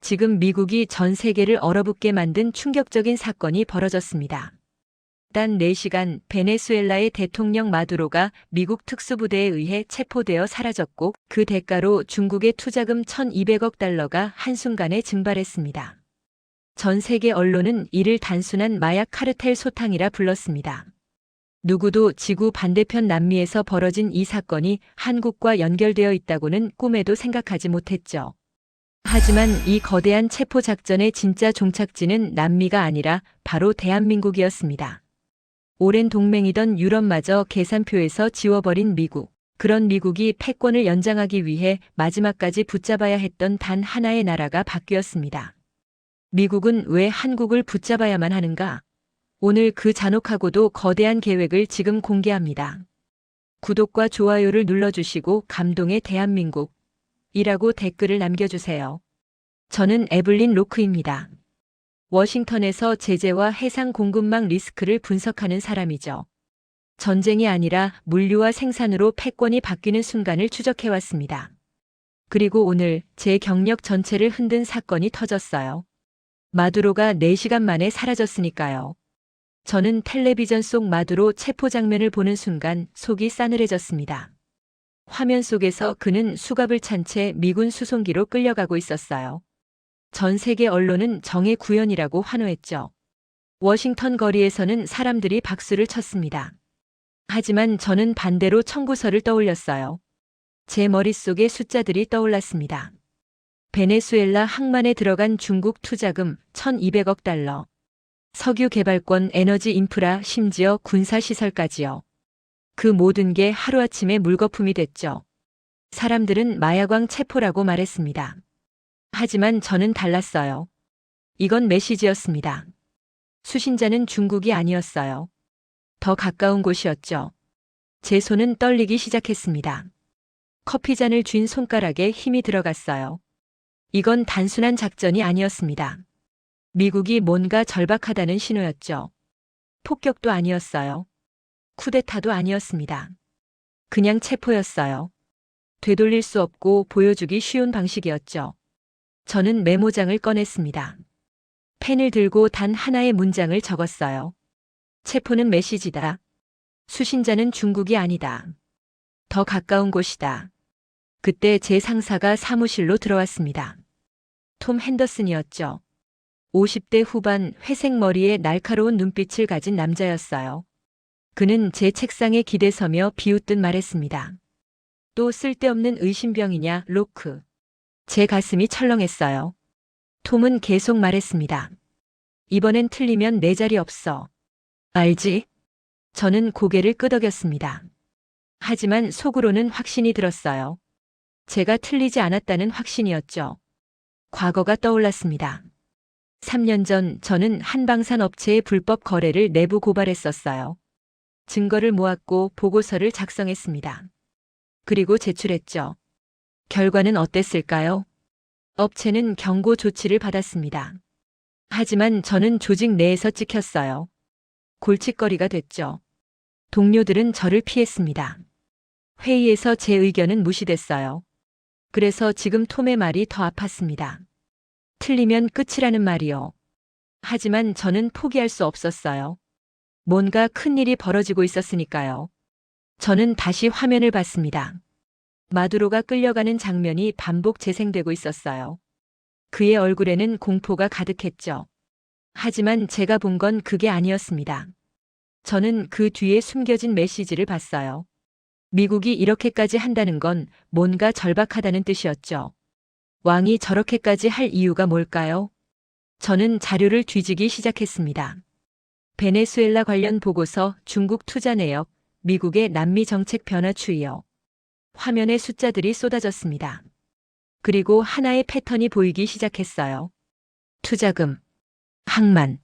지금 미국이 전 세계를 얼어붙게 만든 충격적인 사건이 벌어졌습니다. 단 4시간 베네수엘라의 대통령 마두로가 미국 특수부대에 의해 체포되어 사라졌고 그 대가로 중국의 투자금 1,200억 달러가 한순간에 증발했습니다. 전 세계 언론은 이를 단순한 마약 카르텔 소탕이라 불렀습니다. 누구도 지구 반대편 남미에서 벌어진 이 사건이 한국과 연결되어 있다고는 꿈에도 생각하지 못했죠. 하지만 이 거대한 체포 작전의 진짜 종착지는 남미가 아니라 바로 대한민국이었습니다. 오랜 동맹이던 유럽마저 계산표에서 지워버린 미국. 그런 미국이 패권을 연장하기 위해 마지막까지 붙잡아야 했던 단 하나의 나라가 바뀌었습니다. 미국은 왜 한국을 붙잡아야만 하는가? 오늘 그 잔혹하고도 거대한 계획을 지금 공개합니다. 구독과 좋아요를 눌러주시고 감동의 대한민국 이라고 댓글을 남겨주세요. 저는 에블린 로크입니다. 워싱턴에서 제재와 해상 공급망 리스크를 분석하는 사람이죠. 전쟁이 아니라 물류와 생산으로 패권이 바뀌는 순간을 추적해왔습니다. 그리고 오늘 제 경력 전체를 흔든 사건이 터졌어요. 마두로가 4시간 만에 사라졌으니까요. 저는 텔레비전 속 마두로 체포 장면을 보는 순간 속이 싸늘해졌습니다. 화면 속에서 그는 수갑을 찬 채 미군 수송기로 끌려가고 있었어요. 전 세계 언론은 정의 구현이라고 환호했죠. 워싱턴 거리에서는 사람들이 박수를 쳤습니다. 하지만 저는 반대로 청구서를 떠올렸어요. 제 머릿속에 숫자들이 떠올랐습니다. 베네수엘라 항만에 들어간 중국 투자금 1,200억 달러. 석유 개발권, 에너지 인프라, 심지어 군사시설까지요. 그 모든 게 하루아침에 물거품이 됐죠. 사람들은 마약왕 체포라고 말했습니다. 하지만 저는 달랐어요. 이건 메시지였습니다. 수신자는 중국이 아니었어요. 더 가까운 곳이었죠. 제 손은 떨리기 시작했습니다. 커피잔을 쥔 손가락에 힘이 들어갔어요. 이건 단순한 작전이 아니었습니다. 미국이 뭔가 절박하다는 신호였죠. 폭격도 아니었어요. 쿠데타도 아니었습니다. 그냥 체포였어요. 되돌릴 수 없고 보여주기 쉬운 방식이었죠. 저는 메모장을 꺼냈습니다. 펜을 들고 단 하나의 문장을 적었어요. 체포는 메시지다. 수신자는 중국이 아니다. 더 가까운 곳이다. 그때 제 상사가 사무실로 들어왔습니다. 톰 핸더슨이었죠. 50대 후반 회색 머리에 날카로운 눈빛을 가진 남자였어요. 그는 제 책상에 기대서며 비웃듯 말했습니다. 또 쓸데없는 의심병이냐, 로크. 제 가슴이 철렁했어요. 톰은 계속 말했습니다. 이번엔 틀리면 내 자리 없어. 알지? 저는 고개를 끄덕였습니다. 하지만 속으로는 확신이 들었어요. 제가 틀리지 않았다는 확신이었죠. 과거가 떠올랐습니다. 3년 전 저는 한방산 업체의 불법 거래를 내부 고발했었어요. 증거를 모았고 보고서를 작성했습니다. 그리고 제출했죠. 결과는 어땠을까요? 업체는 경고 조치를 받았습니다. 하지만 저는 조직 내에서 찍혔어요. 골칫거리가 됐죠. 동료들은 저를 피했습니다. 회의에서 제 의견은 무시됐어요. 그래서 지금 톰의 말이 더 아팠습니다. 틀리면 끝이라는 말이요. 하지만 저는 포기할 수 없었어요. 뭔가 큰 일이 벌어지고 있었으니까요. 저는 다시 화면을 봤습니다. 마두로가 끌려가는 장면이 반복 재생되고 있었어요. 그의 얼굴에는 공포가 가득했죠. 하지만 제가 본 건 그게 아니었습니다. 저는 그 뒤에 숨겨진 메시지를 봤어요. 미국이 이렇게까지 한다는 건 뭔가 절박하다는 뜻이었죠. 왕이 저렇게까지 할 이유가 뭘까요? 저는 자료를 뒤지기 시작했습니다. 베네수엘라 관련 보고서, 중국 투자 내역, 미국의 남미 정책 변화 추이요. 화면에 숫자들이 쏟아졌습니다. 그리고 하나의 패턴이 보이기 시작했어요. 투자금, 항만,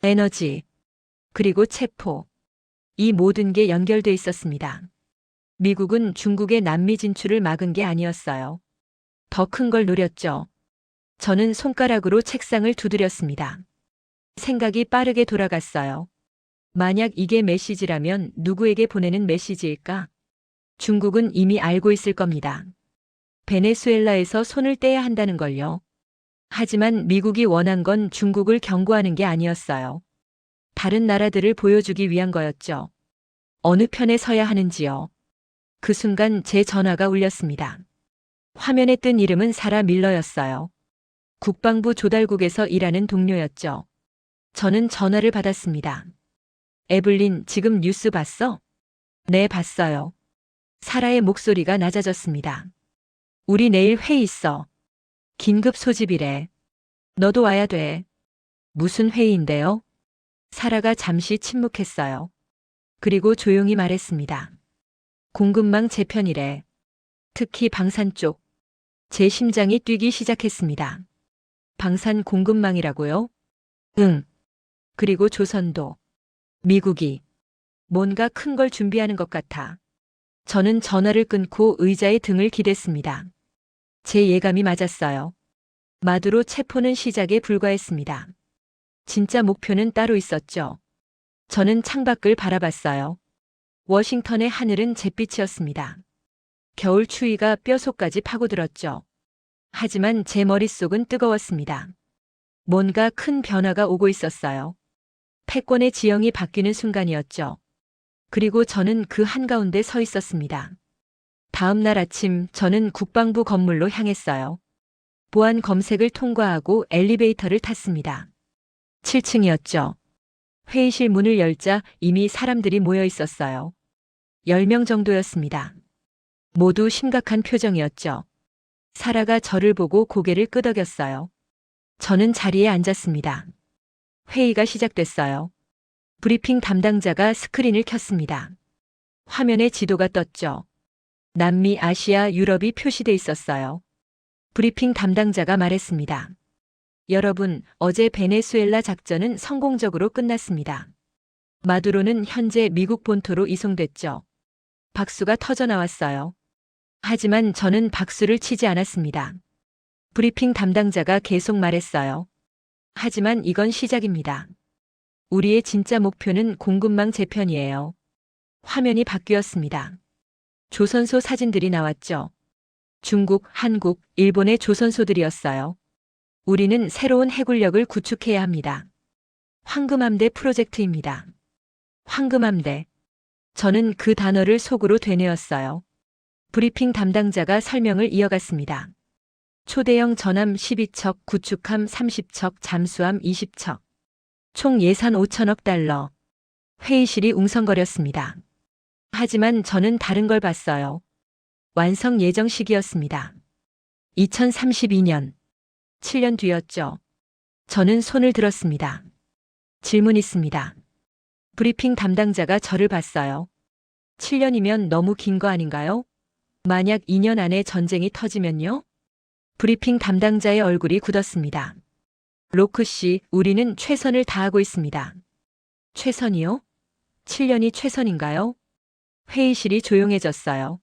에너지, 그리고 체포. 이 모든 게 연결돼 있었습니다. 미국은 중국의 남미 진출을 막은 게 아니었어요. 더 큰 걸 노렸죠. 저는 손가락으로 책상을 두드렸습니다. 생각이 빠르게 돌아갔어요. 만약 이게 메시지라면 누구에게 보내는 메시지일까? 중국은 이미 알고 있을 겁니다. 베네수엘라에서 손을 떼야 한다는 걸요. 하지만 미국이 원한 건 중국을 경고하는 게 아니었어요. 다른 나라들을 보여주기 위한 거였죠. 어느 편에 서야 하는지요. 그 순간 제 전화가 울렸습니다. 화면에 뜬 이름은 사라 밀러였어요. 국방부 조달국에서 일하는 동료였죠. 저는 전화를 받았습니다. 에블린, 지금 뉴스 봤어? 네, 봤어요. 사라의 목소리가 낮아졌습니다. 우리 내일 회의 있어. 긴급 소집이래. 너도 와야 돼. 무슨 회의인데요? 사라가 잠시 침묵했어요. 그리고 조용히 말했습니다. 공급망 재편이래. 특히 방산 쪽. 제 심장이 뛰기 시작했습니다. 방산 공급망이라고요? 응. 그리고 조선도. 미국이 뭔가 큰 걸 준비하는 것 같아. 저는 전화를 끊고 의자에 등을 기댔습니다. 제 예감이 맞았어요. 마두로 체포는 시작에 불과했습니다. 진짜 목표는 따로 있었죠. 저는 창밖을 바라봤어요. 워싱턴의 하늘은 잿빛이었습니다. 겨울 추위가 뼛속까지 파고들었죠. 하지만 제 머릿속은 뜨거웠습니다. 뭔가 큰 변화가 오고 있었어요. 패권의 지형이 바뀌는 순간이었죠. 그리고 저는 그 한가운데 서 있었습니다. 다음 날 아침 저는 국방부 건물로 향했어요. 보안 검색을 통과하고 엘리베이터를 탔습니다. 7층이었죠. 회의실 문을 열자 이미 사람들이 모여 있었어요. 10명 정도였습니다. 모두 심각한 표정이었죠. 사라가 저를 보고 고개를 끄덕였어요. 저는 자리에 앉았습니다. 회의가 시작됐어요. 브리핑 담당자가 스크린을 켰습니다. 화면에 지도가 떴죠. 남미, 아시아, 유럽이 표시돼 있었어요. 브리핑 담당자가 말했습니다. 여러분, 어제 베네수엘라 작전은 성공적으로 끝났습니다. 마두로는 현재 미국 본토로 이송됐죠. 박수가 터져 나왔어요. 하지만 저는 박수를 치지 않았습니다. 브리핑 담당자가 계속 말했어요. 하지만 이건 시작입니다. 우리의 진짜 목표는 공급망 재편이에요. 화면이 바뀌었습니다. 조선소 사진들이 나왔죠. 중국, 한국, 일본의 조선소들이었어요. 우리는 새로운 해군력을 구축해야 합니다. 황금함대 프로젝트입니다. 황금함대. 저는 그 단어를 속으로 되뇌었어요. 브리핑 담당자가 설명을 이어갔습니다. 초대형 전함 12척, 구축함 30척, 잠수함 20척. 총 예산 5천억 달러. 회의실이 웅성거렸습니다. 하지만 저는 다른 걸 봤어요. 완성 예정 시기였습니다. 2032년. 7년 뒤였죠. 저는 손을 들었습니다. 질문 있습니다. 브리핑 담당자가 저를 봤어요. 7년이면 너무 긴 거 아닌가요? 만약 2년 안에 전쟁이 터지면요? 브리핑 담당자의 얼굴이 굳었습니다. 로크 씨, 우리는 최선을 다하고 있습니다. 최선이요? 7년이 최선인가요? 회의실이 조용해졌어요.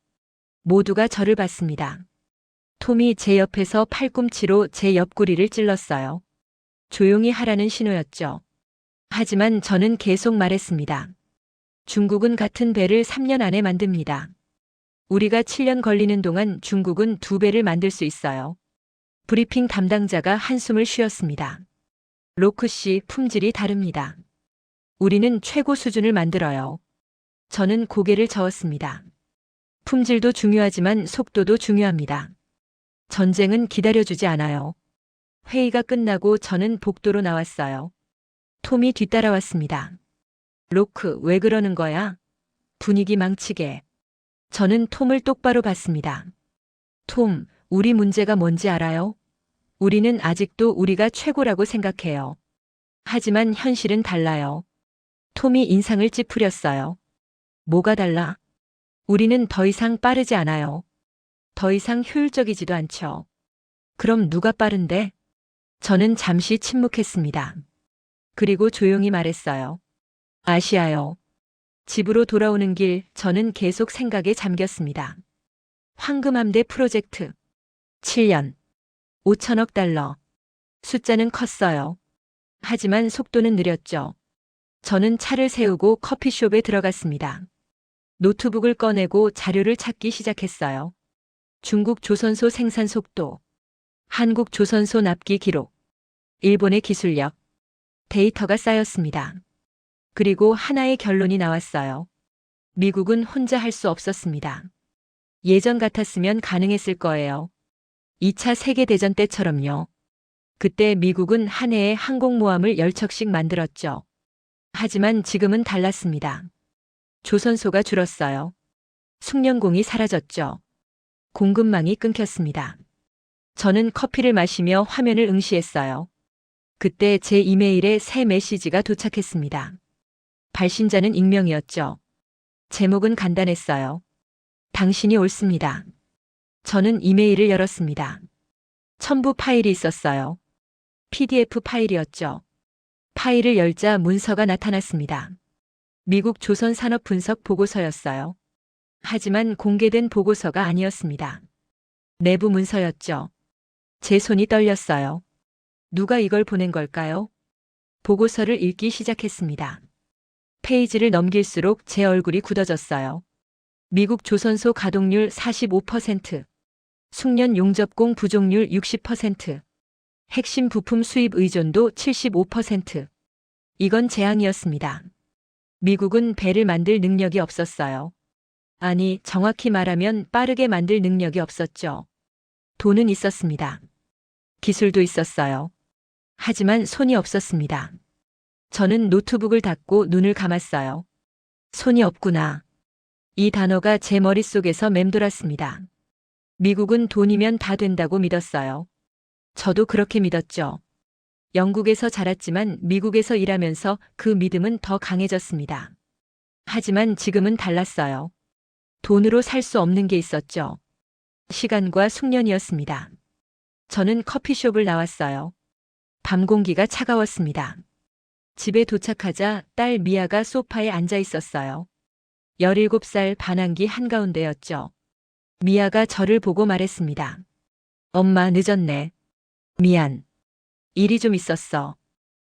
모두가 저를 봤습니다. 톰이 제 옆에서 팔꿈치로 제 옆구리를 찔렀어요. 조용히 하라는 신호였죠. 하지만 저는 계속 말했습니다. 중국은 같은 배를 3년 안에 만듭니다. 우리가 7년 걸리는 동안 중국은 2배를 만들 수 있어요. 브리핑 담당자가 한숨을 쉬었습니다. 로크 씨, 품질이 다릅니다. 우리는 최고 수준을 만들어요. 저는 고개를 저었습니다. 품질도 중요하지만 속도도 중요합니다. 전쟁은 기다려주지 않아요. 회의가 끝나고 저는 복도로 나왔어요. 톰이 뒤따라왔습니다. 로크, 왜 그러는 거야? 분위기 망치게. 저는 톰을 똑바로 봤습니다. 톰, 우리 문제가 뭔지 알아요? 우리는 아직도 우리가 최고라고 생각해요. 하지만 현실은 달라요. 톰이 인상을 찌푸렸어요. 뭐가 달라? 우리는 더 이상 빠르지 않아요. 더 이상 효율적이지도 않죠. 그럼 누가 빠른데? 저는 잠시 침묵했습니다. 그리고 조용히 말했어요. 아시아요. 집으로 돌아오는 길 저는 계속 생각에 잠겼습니다. 황금함대 프로젝트. 7년. 5천억 달러. 숫자는 컸어요. 하지만 속도는 느렸죠. 저는 차를 세우고 커피숍에 들어갔습니다. 노트북을 꺼내고 자료를 찾기 시작했어요. 중국 조선소 생산 속도. 한국 조선소 납기 기록, 일본의 기술력, 데이터가 쌓였습니다. 그리고 하나의 결론이 나왔어요. 미국은 혼자 할 수 없었습니다. 예전 같았으면 가능했을 거예요. 2차 세계대전 때처럼요. 그때 미국은 한 해에 항공모함을 10척씩 만들었죠. 하지만 지금은 달랐습니다. 조선소가 줄었어요. 숙련공이 사라졌죠. 공급망이 끊겼습니다. 저는 커피를 마시며 화면을 응시했어요. 그때 제 이메일에 새 메시지가 도착했습니다. 발신자는 익명이었죠. 제목은 간단했어요. 당신이 옳습니다. 저는 이메일을 열었습니다. 첨부 파일이 있었어요. PDF 파일이었죠. 파일을 열자 문서가 나타났습니다. 미국 조선산업분석 보고서였어요. 하지만 공개된 보고서가 아니었습니다. 내부 문서였죠. 제 손이 떨렸어요. 누가 이걸 보낸 걸까요? 보고서를 읽기 시작했습니다. 페이지를 넘길수록 제 얼굴이 굳어졌어요. 미국 조선소 가동률 45%, 숙련 용접공 부족률 60%, 핵심 부품 수입 의존도 75%. 이건 재앙이었습니다. 미국은 배를 만들 능력이 없었어요. 아니, 정확히 말하면 빠르게 만들 능력이 없었죠. 돈은 있었습니다. 기술도 있었어요. 하지만 손이 없었습니다. 저는 노트북을 닫고 눈을 감았어요. 손이 없구나. 이 단어가 제 머릿속에서 맴돌았습니다. 미국은 돈이면 다 된다고 믿었어요. 저도 그렇게 믿었죠. 영국에서 자랐지만 미국에서 일하면서 그 믿음은 더 강해졌습니다. 하지만 지금은 달랐어요. 돈으로 살 수 없는 게 있었죠. 시간과 숙련이었습니다. 저는 커피숍을 나왔어요. 밤 공기가 차가웠습니다. 집에 도착하자 딸 미아가 소파에 앉아 있었어요. 17살 반항기 한가운데였죠. 미아가 저를 보고 말했습니다. 엄마 늦었네. 미안. 일이 좀 있었어.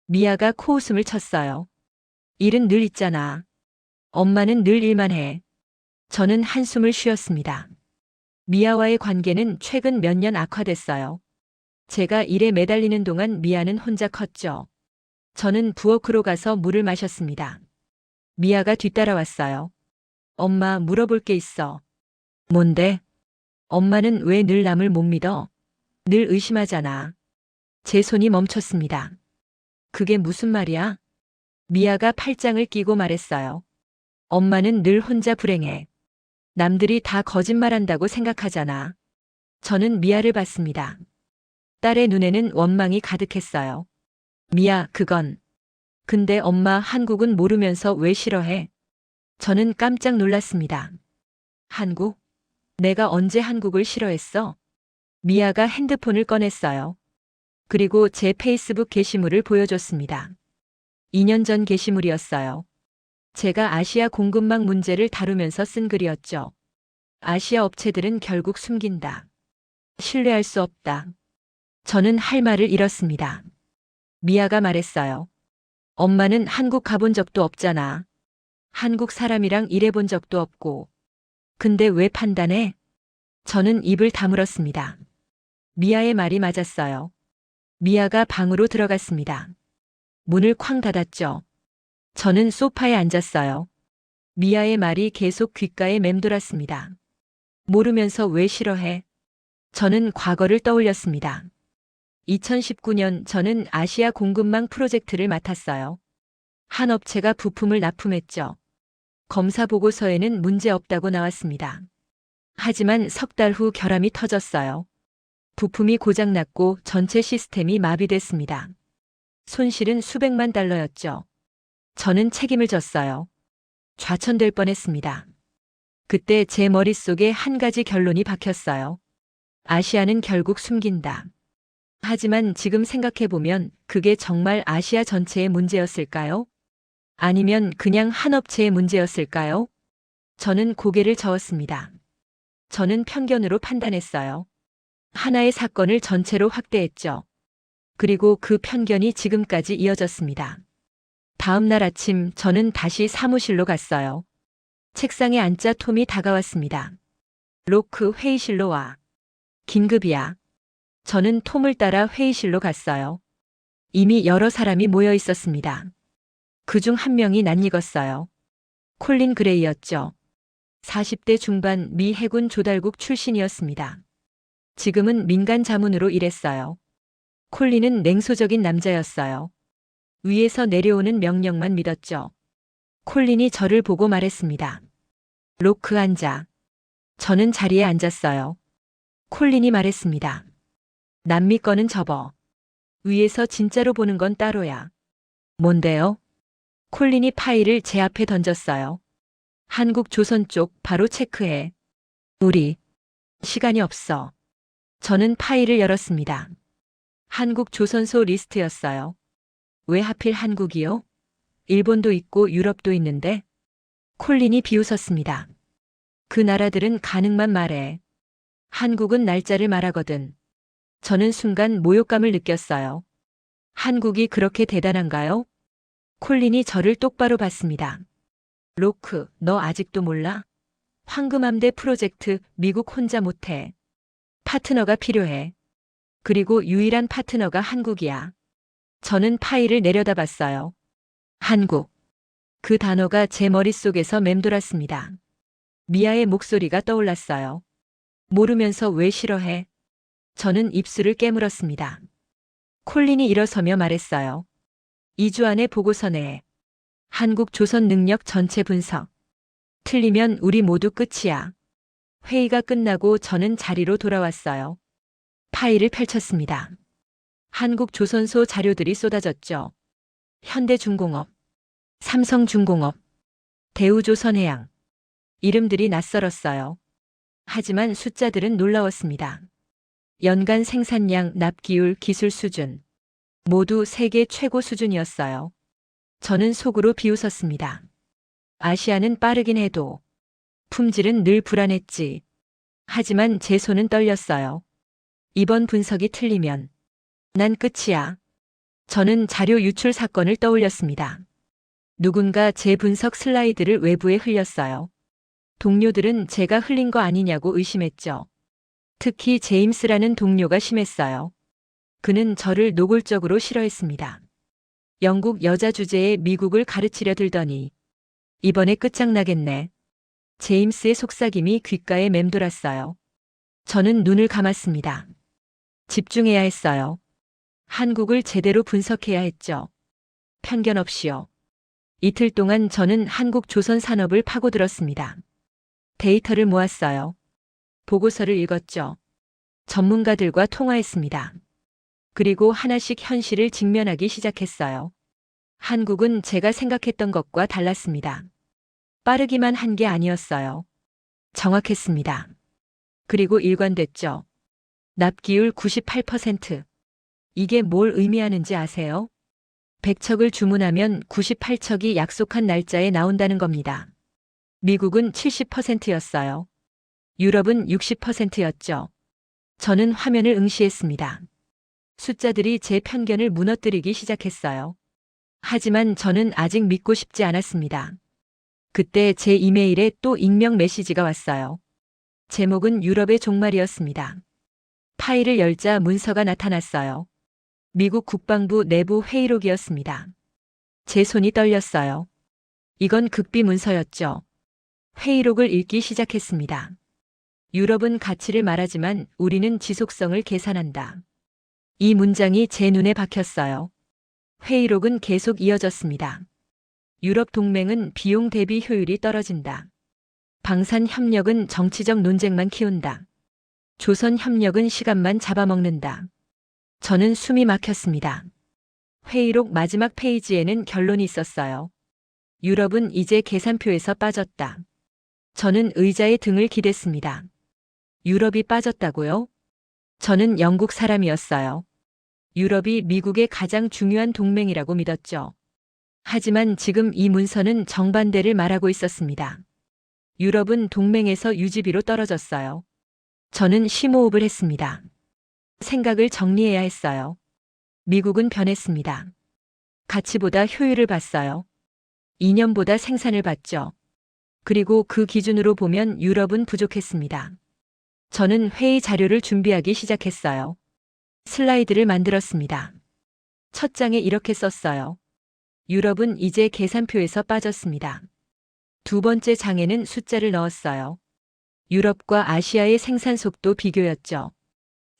미아가 코웃음을 쳤어요. 일은 늘 있잖아. 엄마는 늘 일만 해. 저는 한숨을 쉬었습니다. 미아와의 관계는 최근 몇 년 악화됐어요. 제가 일에 매달리는 동안 미아는 혼자 컸죠. 저는 부엌으로 가서 물을 마셨습니다. 미아가 뒤따라왔어요. 엄마, 물어볼 게 있어. 뭔데? 엄마는 왜 늘 남을 못 믿어? 늘 의심하잖아. 제 손이 멈췄습니다. 그게 무슨 말이야? 미아가 팔짱을 끼고 말했어요. 엄마는 늘 혼자 불행해. 남들이 다 거짓말한다고 생각하잖아. 저는 미아를 봤습니다. 딸의 눈에는 원망이 가득했어요. 미아, 그건. 근데 엄마, 한국은 모르면서 왜 싫어해? 저는 깜짝 놀랐습니다. 한국? 내가 언제 한국을 싫어했어? 미아가 핸드폰을 꺼냈어요. 그리고 제 페이스북 게시물을 보여줬습니다. 2년 전 게시물이었어요. 제가 아시아 공급망 문제를 다루면서 쓴 글이었죠. 아시아 업체들은 결국 숨긴다. 신뢰할 수 없다. 저는 할 말을 잃었습니다. 미아가 말했어요. 엄마는 한국 가본 적도 없잖아. 한국 사람이랑 일해본 적도 없고. 근데 왜 판단해? 저는 입을 다물었습니다. 미아의 말이 맞았어요. 미아가 방으로 들어갔습니다. 문을 쾅 닫았죠. 저는 소파에 앉았어요. 미아의 말이 계속 귓가에 맴돌았습니다. 모르면서 왜 싫어해? 저는 과거를 떠올렸습니다. 2019년 저는 아시아 공급망 프로젝트를 맡았어요. 한 업체가 부품을 납품했죠. 검사 보고서에는 문제 없다고 나왔습니다. 하지만 석 달 후 결함이 터졌어요. 부품이 고장났고 전체 시스템이 마비됐습니다. 손실은 수백만 달러였죠. 저는 책임을 졌어요. 좌천될 뻔했습니다. 그때 제 머릿속에 한 가지 결론이 박혔어요. 아시아는 결국 숨긴다. 하지만 지금 생각해보면 그게 정말 아시아 전체의 문제였을까요? 아니면 그냥 한 업체의 문제였을까요? 저는 고개를 저었습니다. 저는 편견으로 판단했어요. 하나의 사건을 전체로 확대했죠. 그리고 그 편견이 지금까지 이어졌습니다. 다음 날 아침 저는 다시 사무실로 갔어요. 책상에 앉자 톰이 다가왔습니다. 로크, 회의실로 와. 긴급이야. 저는 톰을 따라 회의실로 갔어요. 이미 여러 사람이 모여 있었습니다. 그중 한 명이 낯익었어요. 콜린 그레이였죠. 40대 중반 미 해군 조달국 출신이었습니다. 지금은 민간 자문으로 일했어요. 콜린은 냉소적인 남자였어요. 위에서 내려오는 명령만 믿었죠. 콜린이 저를 보고 말했습니다. 로크 앉아. 저는 자리에 앉았어요. 콜린이 말했습니다. 남미 거는 접어. 위에서 진짜로 보는 건 따로야. 뭔데요? 콜린이 파일을 제 앞에 던졌어요. 한국 조선 쪽 바로 체크해. 우리 시간이 없어. 저는 파일을 열었습니다. 한국 조선소 리스트였어요. 왜 하필 한국이요? 일본도 있고 유럽도 있는데. 콜린이 비웃었습니다. 그 나라들은 가능만 말해. 한국은 날짜를 말하거든. 저는 순간 모욕감을 느꼈어요. 한국이 그렇게 대단한가요? 콜린이 저를 똑바로 봤습니다. 로크, 너 아직도 몰라? 황금함대 프로젝트 미국 혼자 못해. 파트너가 필요해. 그리고 유일한 파트너가 한국이야. 저는 파일을 내려다봤어요. 한국. 그 단어가 제 머릿속에서 맴돌았습니다. 미아의 목소리가 떠올랐어요. 모르면서 왜 싫어해? 저는 입술을 깨물었습니다. 콜린이 일어서며 말했어요. 2주 안에 보고서 내. 한국 조선 능력 전체 분석. 틀리면 우리 모두 끝이야. 회의가 끝나고 저는 자리로 돌아왔어요. 파일을 펼쳤습니다. 한국 조선소 자료들이 쏟아졌죠. 현대중공업, 삼성중공업, 대우조선해양. 이름들이 낯설었어요. 하지만 숫자들은 놀라웠습니다. 연간 생산량, 납기율, 기술 수준. 모두 세계 최고 수준이었어요. 저는 속으로 비웃었습니다. 아시아는 빠르긴 해도 품질은 늘 불안했지. 하지만 제 손은 떨렸어요. 이번 분석이 틀리면 난 끝이야. 저는 자료 유출 사건을 떠올렸습니다. 누군가 제 분석 슬라이드를 외부에 흘렸어요. 동료들은 제가 흘린 거 아니냐고 의심했죠. 특히 제임스라는 동료가 심했어요. 그는 저를 노골적으로 싫어했습니다. 영국 여자 주제에 미국을 가르치려 들더니 이번에 끝장나겠네. 제임스의 속삭임이 귓가에 맴돌았어요. 저는 눈을 감았습니다. 집중해야 했어요. 한국을 제대로 분석해야 했죠. 편견 없이요. 이틀 동안 저는 한국 조선 산업을 파고들었습니다. 데이터를 모았어요. 보고서를 읽었죠. 전문가들과 통화했습니다. 그리고 하나씩 현실을 직면하기 시작했어요. 한국은 제가 생각했던 것과 달랐습니다. 빠르기만 한 게 아니었어요. 정확했습니다. 그리고 일관됐죠. 납기율 98%. 이게 뭘 의미하는지 아세요? 100척을 주문하면 98척이 약속한 날짜에 나온다는 겁니다. 미국은 70%였어요. 유럽은 60%였죠. 저는 화면을 응시했습니다. 숫자들이 제 편견을 무너뜨리기 시작했어요. 하지만 저는 아직 믿고 싶지 않았습니다. 그때 제 이메일에 또 익명 메시지가 왔어요. 제목은 유럽의 종말이었습니다. 파일을 열자 문서가 나타났어요. 미국 국방부 내부 회의록이었습니다. 제 손이 떨렸어요. 이건 극비 문서였죠. 회의록을 읽기 시작했습니다. 유럽은 가치를 말하지만 우리는 지속성을 계산한다. 이 문장이 제 눈에 박혔어요. 회의록은 계속 이어졌습니다. 유럽 동맹은 비용 대비 효율이 떨어진다. 방산 협력은 정치적 논쟁만 키운다. 조선 협력은 시간만 잡아먹는다. 저는 숨이 막혔습니다. 회의록 마지막 페이지에는 결론이 있었어요. 유럽은 이제 계산표에서 빠졌다. 저는 의자에 등을 기댔습니다. 유럽이 빠졌다고요? 저는 영국 사람이었어요. 유럽이 미국의 가장 중요한 동맹이라고 믿었죠. 하지만 지금 이 문서는 정반대를 말하고 있었습니다. 유럽은 동맹에서 유지비로 떨어졌어요. 저는 심호흡을 했습니다. 생각을 정리해야 했어요. 미국은 변했습니다. 가치보다 효율을 봤어요. 이념보다 생산을 봤죠. 그리고 그 기준으로 보면 유럽은 부족했습니다. 저는 회의 자료를 준비하기 시작했어요. 슬라이드를 만들었습니다. 첫 장에 이렇게 썼어요. 유럽은 이제 계산표에서 빠졌습니다. 두 번째 장에는 숫자를 넣었어요. 유럽과 아시아의 생산 속도 비교였죠.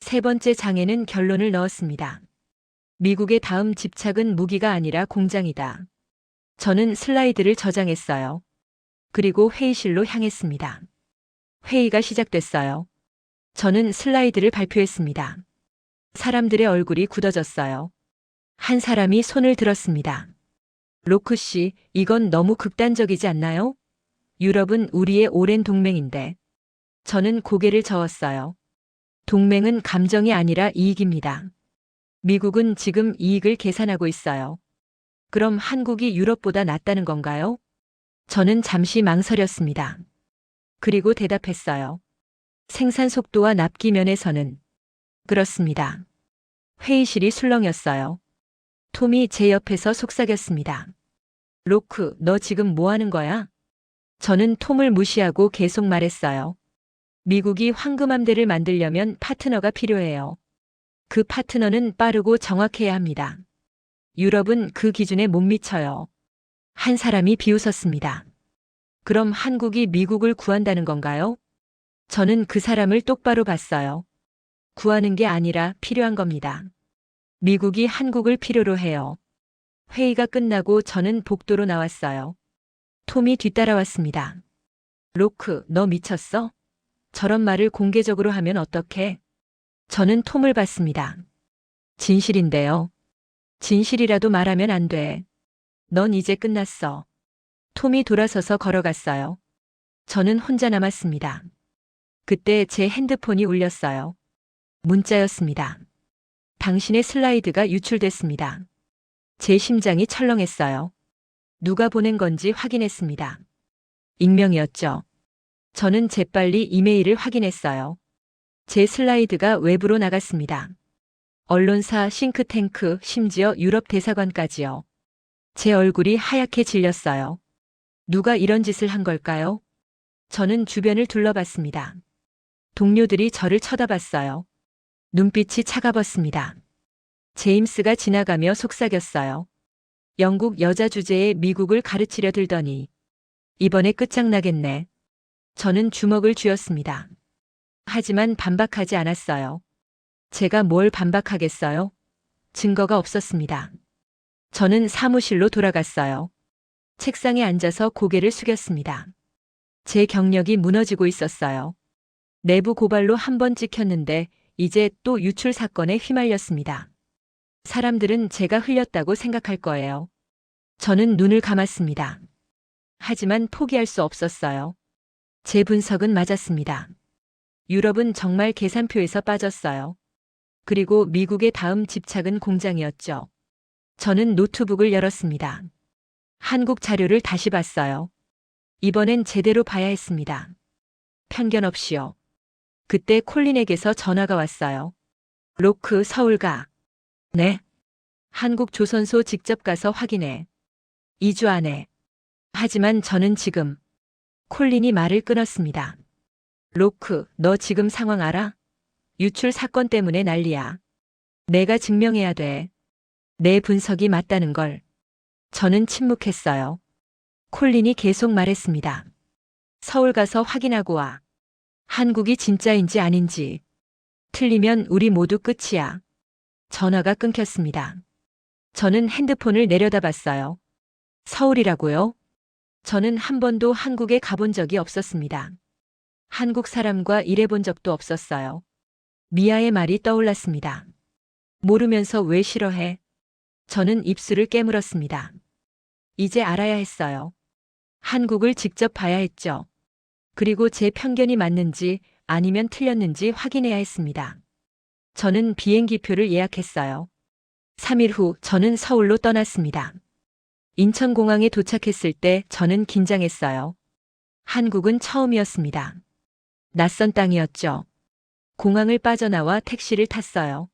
세 번째 장에는 결론을 넣었습니다. 미국의 다음 집착은 무기가 아니라 공장이다. 저는 슬라이드를 저장했어요. 그리고 회의실로 향했습니다. 회의가 시작됐어요. 저는 슬라이드를 발표했습니다. 사람들의 얼굴이 굳어졌어요. 한 사람이 손을 들었습니다. 로크 씨, 이건 너무 극단적이지 않나요? 유럽은 우리의 오랜 동맹인데. 저는 고개를 저었어요. 동맹은 감정이 아니라 이익입니다. 미국은 지금 이익을 계산하고 있어요. 그럼 한국이 유럽보다 낫다는 건가요? 저는 잠시 망설였습니다. 그리고 대답했어요. 생산 속도와 납기 면에서는. 그렇습니다. 회의실이 술렁였어요. 톰이 제 옆에서 속삭였습니다. 로크, 너 지금 뭐 하는 거야? 저는 톰을 무시하고 계속 말했어요. 미국이 황금함대를 만들려면 파트너가 필요해요. 그 파트너는 빠르고 정확해야 합니다. 유럽은 그 기준에 못 미쳐요. 한 사람이 비웃었습니다. 그럼 한국이 미국을 구한다는 건가요? 저는 그 사람을 똑바로 봤어요. 구하는 게 아니라 필요한 겁니다. 미국이 한국을 필요로 해요. 회의가 끝나고 저는 복도로 나왔어요. 톰이 뒤따라왔습니다. 로크, 너 미쳤어? 저런 말을 공개적으로 하면 어떡해? 저는 톰을 봤습니다. 진실인데요. 진실이라도 말하면 안 돼. 넌 이제 끝났어. 톰이 돌아서서 걸어갔어요. 저는 혼자 남았습니다. 그때 제 핸드폰이 울렸어요. 문자였습니다. 당신의 슬라이드가 유출됐습니다. 제 심장이 철렁했어요. 누가 보낸 건지 확인했습니다. 익명이었죠. 저는 재빨리 이메일을 확인했어요. 제 슬라이드가 외부로 나갔습니다. 언론사, 싱크탱크, 심지어 유럽 대사관까지요. 제 얼굴이 하얗게 질렸어요. 누가 이런 짓을 한 걸까요? 저는 주변을 둘러봤습니다. 동료들이 저를 쳐다봤어요. 눈빛이 차가웠습니다. 제임스가 지나가며 속삭였어요. 영국 여자 주제에 미국을 가르치려 들더니 이번에 끝장나겠네. 저는 주먹을 쥐었습니다. 하지만 반박하지 않았어요. 제가 뭘 반박하겠어요? 증거가 없었습니다. 저는 사무실로 돌아갔어요. 책상에 앉아서 고개를 숙였습니다. 제 경력이 무너지고 있었어요. 내부 고발로 한 번 찍혔는데 이제 또 유출 사건에 휘말렸습니다. 사람들은 제가 흘렸다고 생각할 거예요. 저는 눈을 감았습니다. 하지만 포기할 수 없었어요. 제 분석은 맞았습니다. 유럽은 정말 계산표에서 빠졌어요. 그리고 미국의 다음 집착은 공장이었죠. 저는 노트북을 열었습니다. 한국 자료를 다시 봤어요. 이번엔 제대로 봐야 했습니다. 편견 없이요. 그때 콜린에게서 전화가 왔어요. 로크, 서울 가. 네. 한국 조선소 직접 가서 확인해. 2주 안에. 하지만 저는 지금. 콜린이 말을 끊었습니다. 로크, 너 지금 상황 알아? 유출 사건 때문에 난리야. 내가 증명해야 돼. 내 분석이 맞다는 걸. 저는 침묵했어요. 콜린이 계속 말했습니다. 서울 가서 확인하고 와. 한국이 진짜인지 아닌지. 틀리면 우리 모두 끝이야. 전화가 끊겼습니다. 저는 핸드폰을 내려다봤어요. 서울이라고요? 저는 한 번도 한국에 가본 적이 없었습니다. 한국 사람과 일해본 적도 없었어요. 미아의 말이 떠올랐습니다. 모르면서 왜 싫어해? 저는 입술을 깨물었습니다. 이제 알아야 했어요. 한국을 직접 봐야 했죠. 그리고 제 편견이 맞는지 아니면 틀렸는지 확인해야 했습니다. 저는 비행기표를 예약했어요. 3일 후 저는 서울로 떠났습니다. 인천공항에 도착했을 때 저는 긴장했어요. 한국은 처음이었습니다. 낯선 땅이었죠. 공항을 빠져나와 택시를 탔어요.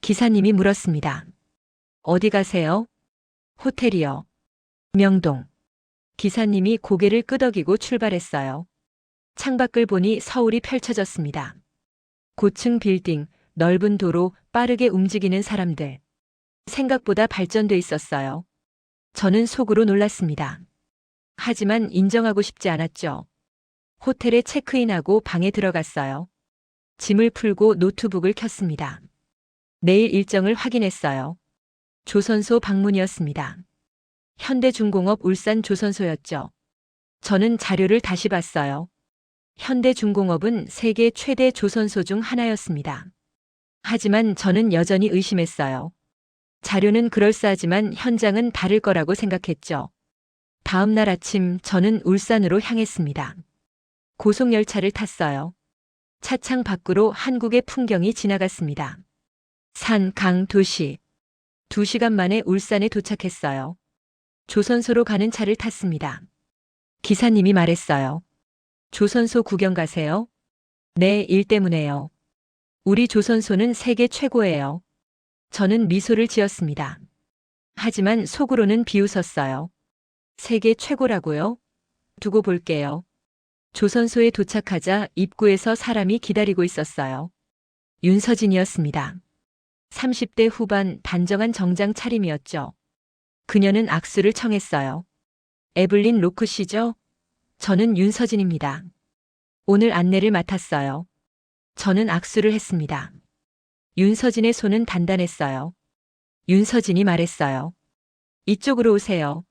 기사님이 물었습니다. 어디 가세요? 호텔이요. 명동. 기사님이 고개를 끄덕이고 출발했어요. 창밖을 보니 서울이 펼쳐졌습니다. 고층 빌딩, 넓은 도로, 빠르게 움직이는 사람들. 생각보다 발전돼 있었어요. 저는 속으로 놀랐습니다. 하지만 인정하고 싶지 않았죠. 호텔에 체크인하고 방에 들어갔어요. 짐을 풀고 노트북을 켰습니다. 내일 일정을 확인했어요. 조선소 방문이었습니다. 현대중공업 울산 조선소였죠. 저는 자료를 다시 봤어요. 현대중공업은 세계 최대 조선소 중 하나였습니다. 하지만 저는 여전히 의심했어요. 자료는 그럴싸하지만 현장은 다를 거라고 생각했죠. 다음 날 아침 저는 울산으로 향했습니다. 고속열차를 탔어요. 차창 밖으로 한국의 풍경이 지나갔습니다. 산, 강, 도시. 2시간 만에 울산에 도착했어요. 조선소로 가는 차를 탔습니다. 기사님이 말했어요. 조선소 구경 가세요? 네, 일 때문에요. 우리 조선소는 세계 최고예요. 저는 미소를 지었습니다. 하지만 속으로는 비웃었어요. 세계 최고라고요? 두고 볼게요. 조선소에 도착하자 입구에서 사람이 기다리고 있었어요. 윤서진이었습니다. 30대 후반 단정한 정장 차림이었죠. 그녀는 악수를 청했어요. 에블린 로크 씨죠? 저는 윤서진입니다. 오늘 안내를 맡았어요. 저는 악수를 했습니다. 윤서진의 손은 단단했어요. 윤서진이 말했어요. 이쪽으로 오세요.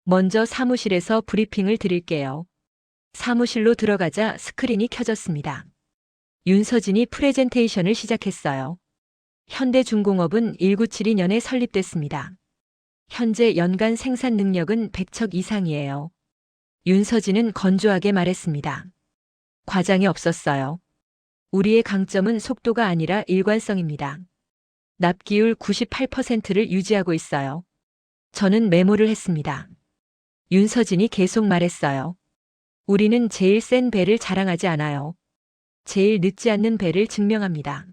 먼저 사무실에서 브리핑을 드릴게요. 사무실로 들어가자 스크린이 켜졌습니다. 윤서진이 프레젠테이션을 시작했어요. 현대중공업은 1972년에 설립됐습니다. 현재 연간 생산 능력은 100척 이상이에요. 윤서진은 건조하게 말했습니다. 과장이 없었어요. 우리의 강점은 속도가 아니라 일관성입니다. 납기율 98%를 유지하고 있어요. 저는 메모를 했습니다. 윤서진이 계속 말했어요. 우리는 제일 센 배를 자랑하지 않아요. 제일 늦지 않는 배를 증명합니다.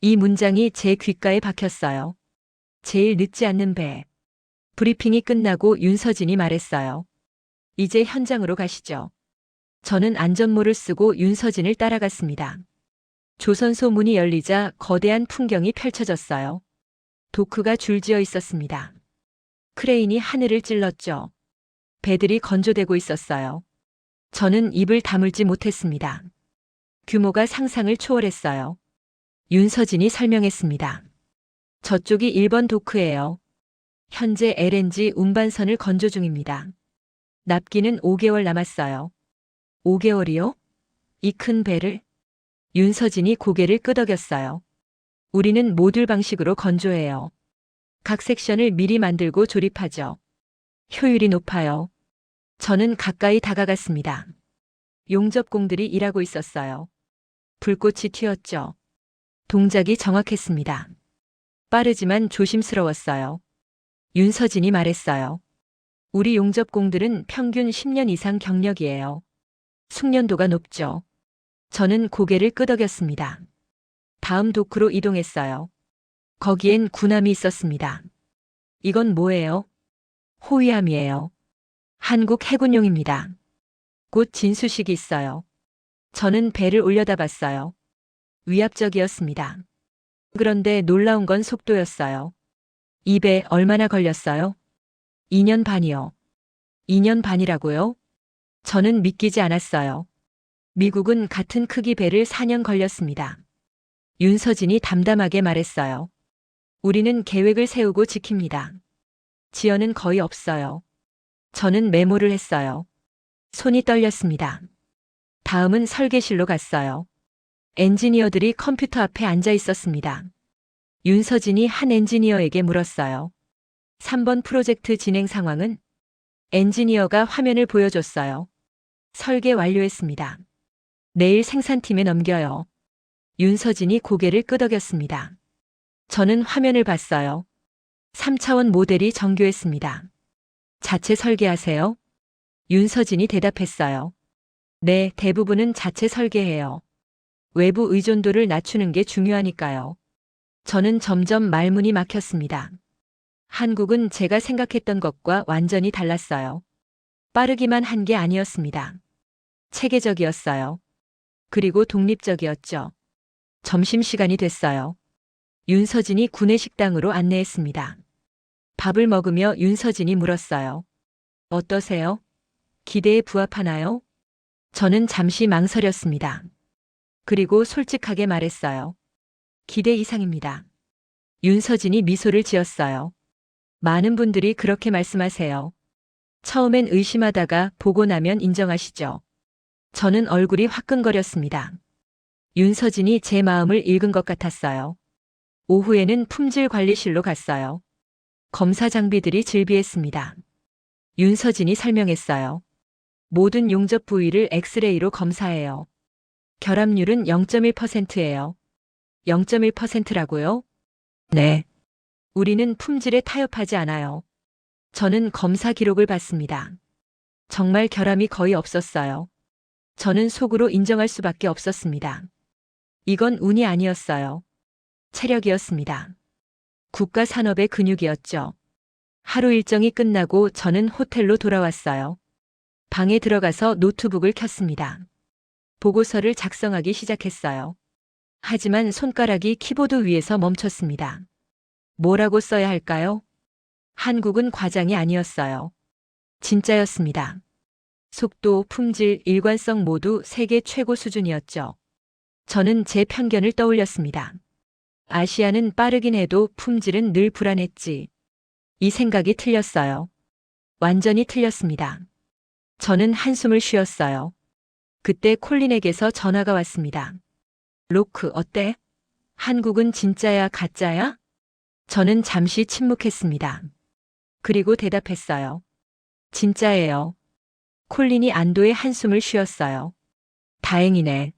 이 문장이 제 귓가에 박혔어요. 제일 늦지 않는 배. 브리핑이 끝나고 윤서진이 말했어요. 이제 현장으로 가시죠. 저는 안전모를 쓰고 윤서진을 따라갔습니다. 조선소 문이 열리자 거대한 풍경이 펼쳐졌어요. 도크가 줄지어 있었습니다. 크레인이 하늘을 찔렀죠. 배들이 건조되고 있었어요. 저는 입을 다물지 못했습니다. 규모가 상상을 초월했어요. 윤서진이 설명했습니다. 저쪽이 1번 도크예요. 현재 LNG 운반선을 건조 중입니다. 납기는 5개월 남았어요. 5개월이요? 이 큰 배를? 윤서진이 고개를 끄덕였어요. 우리는 모듈 방식으로 건조해요. 각 섹션을 미리 만들고 조립하죠. 효율이 높아요. 저는 가까이 다가갔습니다. 용접공들이 일하고 있었어요. 불꽃이 튀었죠. 동작이 정확했습니다. 빠르지만 조심스러웠어요. 윤서진이 말했어요. 우리 용접공들은 평균 10년 이상 경력이에요. 숙련도가 높죠. 저는 고개를 끄덕였습니다. 다음 도크로 이동했어요. 거기엔 군함이 있었습니다. 이건 뭐예요? 호위함이에요. 한국 해군용입니다. 곧 진수식이 있어요. 저는 배를 올려다 봤어요. 위압적이었습니다. 그런데 놀라운 건 속도였어요. 이 배 얼마나 걸렸어요? 2년 반이요. 2년 반이라고요? 저는 믿기지 않았어요. 미국은 같은 크기 배를 4년 걸렸습니다. 윤서진이 담담하게 말했어요. 우리는 계획을 세우고 지킵니다. 지연은 거의 없어요. 저는 메모를 했어요. 손이 떨렸습니다. 다음은 설계실로 갔어요. 엔지니어들이 컴퓨터 앞에 앉아 있었습니다. 윤서진이 한 엔지니어에게 물었어요. 3번 프로젝트 진행 상황은? 엔지니어가 화면을 보여줬어요. 설계 완료했습니다. 내일 생산팀에 넘겨요. 윤서진이 고개를 끄덕였습니다. 저는 화면을 봤어요. 3차원 모델이 정교했습니다. 자체 설계하세요? 윤서진이 대답했어요. 네, 대부분은 자체 설계해요. 외부 의존도를 낮추는 게 중요하니까요. 저는 점점 말문이 막혔습니다. 한국은 제가 생각했던 것과 완전히 달랐어요. 빠르기만 한 게 아니었습니다. 체계적이었어요. 그리고 독립적이었죠. 점심시간이 됐어요. 윤서진이 구내식당으로 안내했습니다. 밥을 먹으며 윤서진이 물었어요. 어떠세요? 기대에 부합하나요? 저는 잠시 망설였습니다. 그리고 솔직하게 말했어요. 기대 이상입니다. 윤서진이 미소를 지었어요. 많은 분들이 그렇게 말씀하세요. 처음엔 의심하다가 보고 나면 인정하시죠. 저는 얼굴이 화끈거렸습니다. 윤서진이 제 마음을 읽은 것 같았어요. 오후에는 품질관리실로 갔어요. 검사 장비들이 즐비했습니다. 윤서진이 설명했어요. 모든 용접 부위를 엑스레이로 검사해요. 결합률은 0.1%예요. 0.1%라고요? 네. 우리는 품질에 타협하지 않아요. 저는 검사 기록을 봤습니다. 정말 결함이 거의 없었어요. 저는 속으로 인정할 수밖에 없었습니다. 이건 운이 아니었어요. 체력이었습니다. 국가 산업의 근육이었죠. 하루 일정이 끝나고 저는 호텔로 돌아왔어요. 방에 들어가서 노트북을 켰습니다. 보고서를 작성하기 시작했어요. 하지만 손가락이 키보드 위에서 멈췄습니다. 뭐라고 써야 할까요? 한국은 과장이 아니었어요. 진짜였습니다. 속도, 품질, 일관성 모두 세계 최고 수준이었죠. 저는 제 편견을 떠올렸습니다. 아시아는 빠르긴 해도 품질은 늘 불안했지. 이 생각이 틀렸어요. 완전히 틀렸습니다. 저는 한숨을 쉬었어요. 그때 콜린에게서 전화가 왔습니다. 로크, 어때? 한국은 진짜야, 가짜야? 저는 잠시 침묵했습니다. 그리고 대답했어요. 진짜예요. 콜린이 안도의 한숨을 쉬었어요. 다행이네.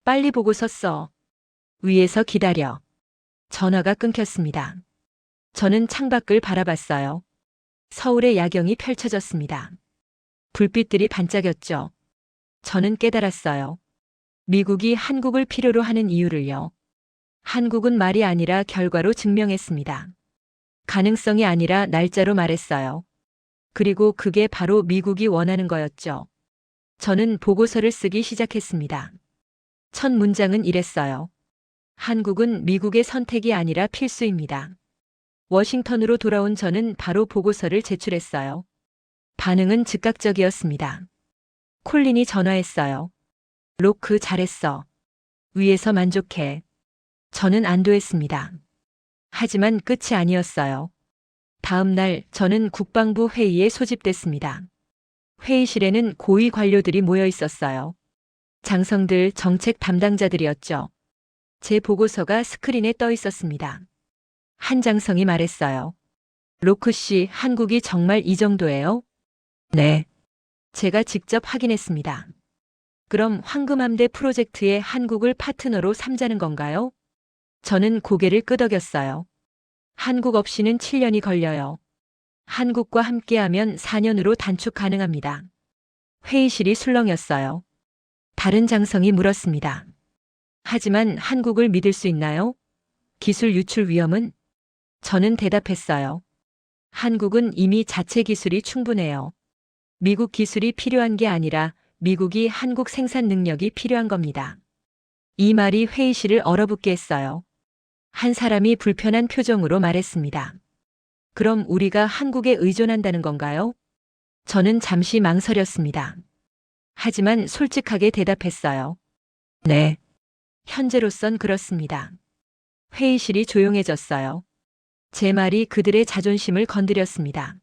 빨리 보고서 써. 위에서 기다려. 전화가 끊겼습니다. 저는 창밖을 바라봤어요. 서울의 야경이 펼쳐졌습니다. 불빛들이 반짝였죠. 저는 깨달았어요. 미국이 한국을 필요로 하는 이유를요. 한국은 말이 아니라 결과로 증명했습니다. 가능성이 아니라 날짜로 말했어요. 그리고 그게 바로 미국이 원하는 거였죠. 저는 보고서를 쓰기 시작했습니다. 첫 문장은 이랬어요. 한국은 미국의 선택이 아니라 필수입니다. 워싱턴으로 돌아온 저는 바로 보고서를 제출했어요. 반응은 즉각적이었습니다. 콜린이 전화했어요. 로크, 잘했어. 위에서 만족해. 저는 안도했습니다. 하지만 끝이 아니었어요. 다음 날 저는 국방부 회의에 소집됐습니다. 회의실에는 고위 관료들이 모여 있었어요. 장성들, 정책 담당자들이었죠. 제 보고서가 스크린에 떠 있었습니다. 한 장성이 말했어요. 로크 씨, 한국이 정말 이 정도예요? 네. 제가 직접 확인했습니다. 그럼 황금함대 프로젝트에 한국을 파트너로 삼자는 건가요? 저는 고개를 끄덕였어요. 한국 없이는 7년이 걸려요. 한국과 함께하면 4년으로 단축 가능합니다. 회의실이 술렁였어요. 다른 장성이 물었습니다. 하지만 한국을 믿을 수 있나요? 기술 유출 위험은? 저는 대답했어요. 한국은 이미 자체 기술이 충분해요. 미국 기술이 필요한 게 아니라 미국이 한국 생산 능력이 필요한 겁니다. 이 말이 회의실을 얼어붙게 했어요. 한 사람이 불편한 표정으로 말했습니다. 그럼 우리가 한국에 의존한다는 건가요? 저는 잠시 망설였습니다. 하지만 솔직하게 대답했어요. 네. 현재로선 그렇습니다. 회의실이 조용해졌어요. 제 말이 그들의 자존심을 건드렸습니다.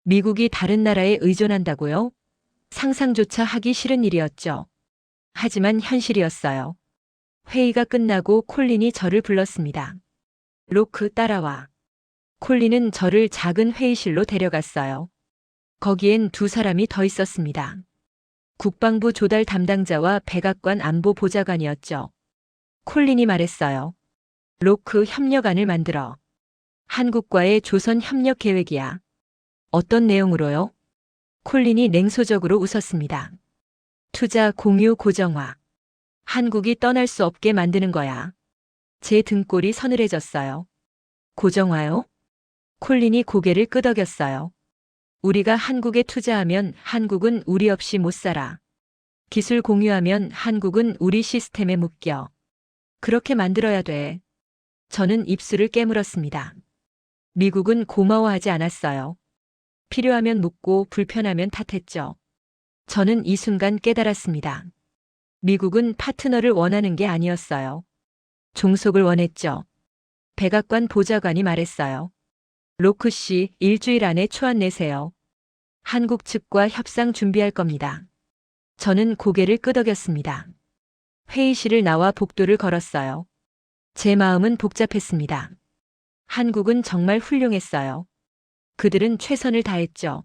미국이 다른 나라에 의존한다고요? 상상조차 하기 싫은 일이었죠. 하지만 현실이었어요. 회의가 끝나고 콜린이 저를 불렀습니다. 로크, 따라와. 콜린은 저를 작은 회의실로 데려갔어요. 거기엔 두 사람이 더 있었습니다. 국방부 조달 담당자와 백악관 안보 보좌관이었죠. 콜린이 말했어요. 로크, 협력안을 만들어. 한국과의 조선 협력 계획이야. 어떤 내용으로요? 콜린이 냉소적으로 웃었습니다. 투자, 공유, 고정화. 한국이 떠날 수 없게 만드는 거야. 제 등골이 서늘해졌어요. 고정화요? 콜린이 고개를 끄덕였어요. 우리가 한국에 투자하면 한국은 우리 없이 못 살아. 기술 공유하면 한국은 우리 시스템에 묶여. 그렇게 만들어야 돼. 저는 입술을 깨물었습니다. 미국은 고마워하지 않았어요. 필요하면 묻고 불편하면 탓했죠. 저는 이 순간 깨달았습니다. 미국은 파트너를 원하는 게 아니었어요. 종속을 원했죠. 백악관 보좌관이 말했어요. 로크 씨, 일주일 안에 초안 내세요. 한국 측과 협상 준비할 겁니다. 저는 고개를 끄덕였습니다. 회의실을 나와 복도를 걸었어요. 제 마음은 복잡했습니다. 한국은 정말 훌륭했어요. 그들은 최선을 다했죠.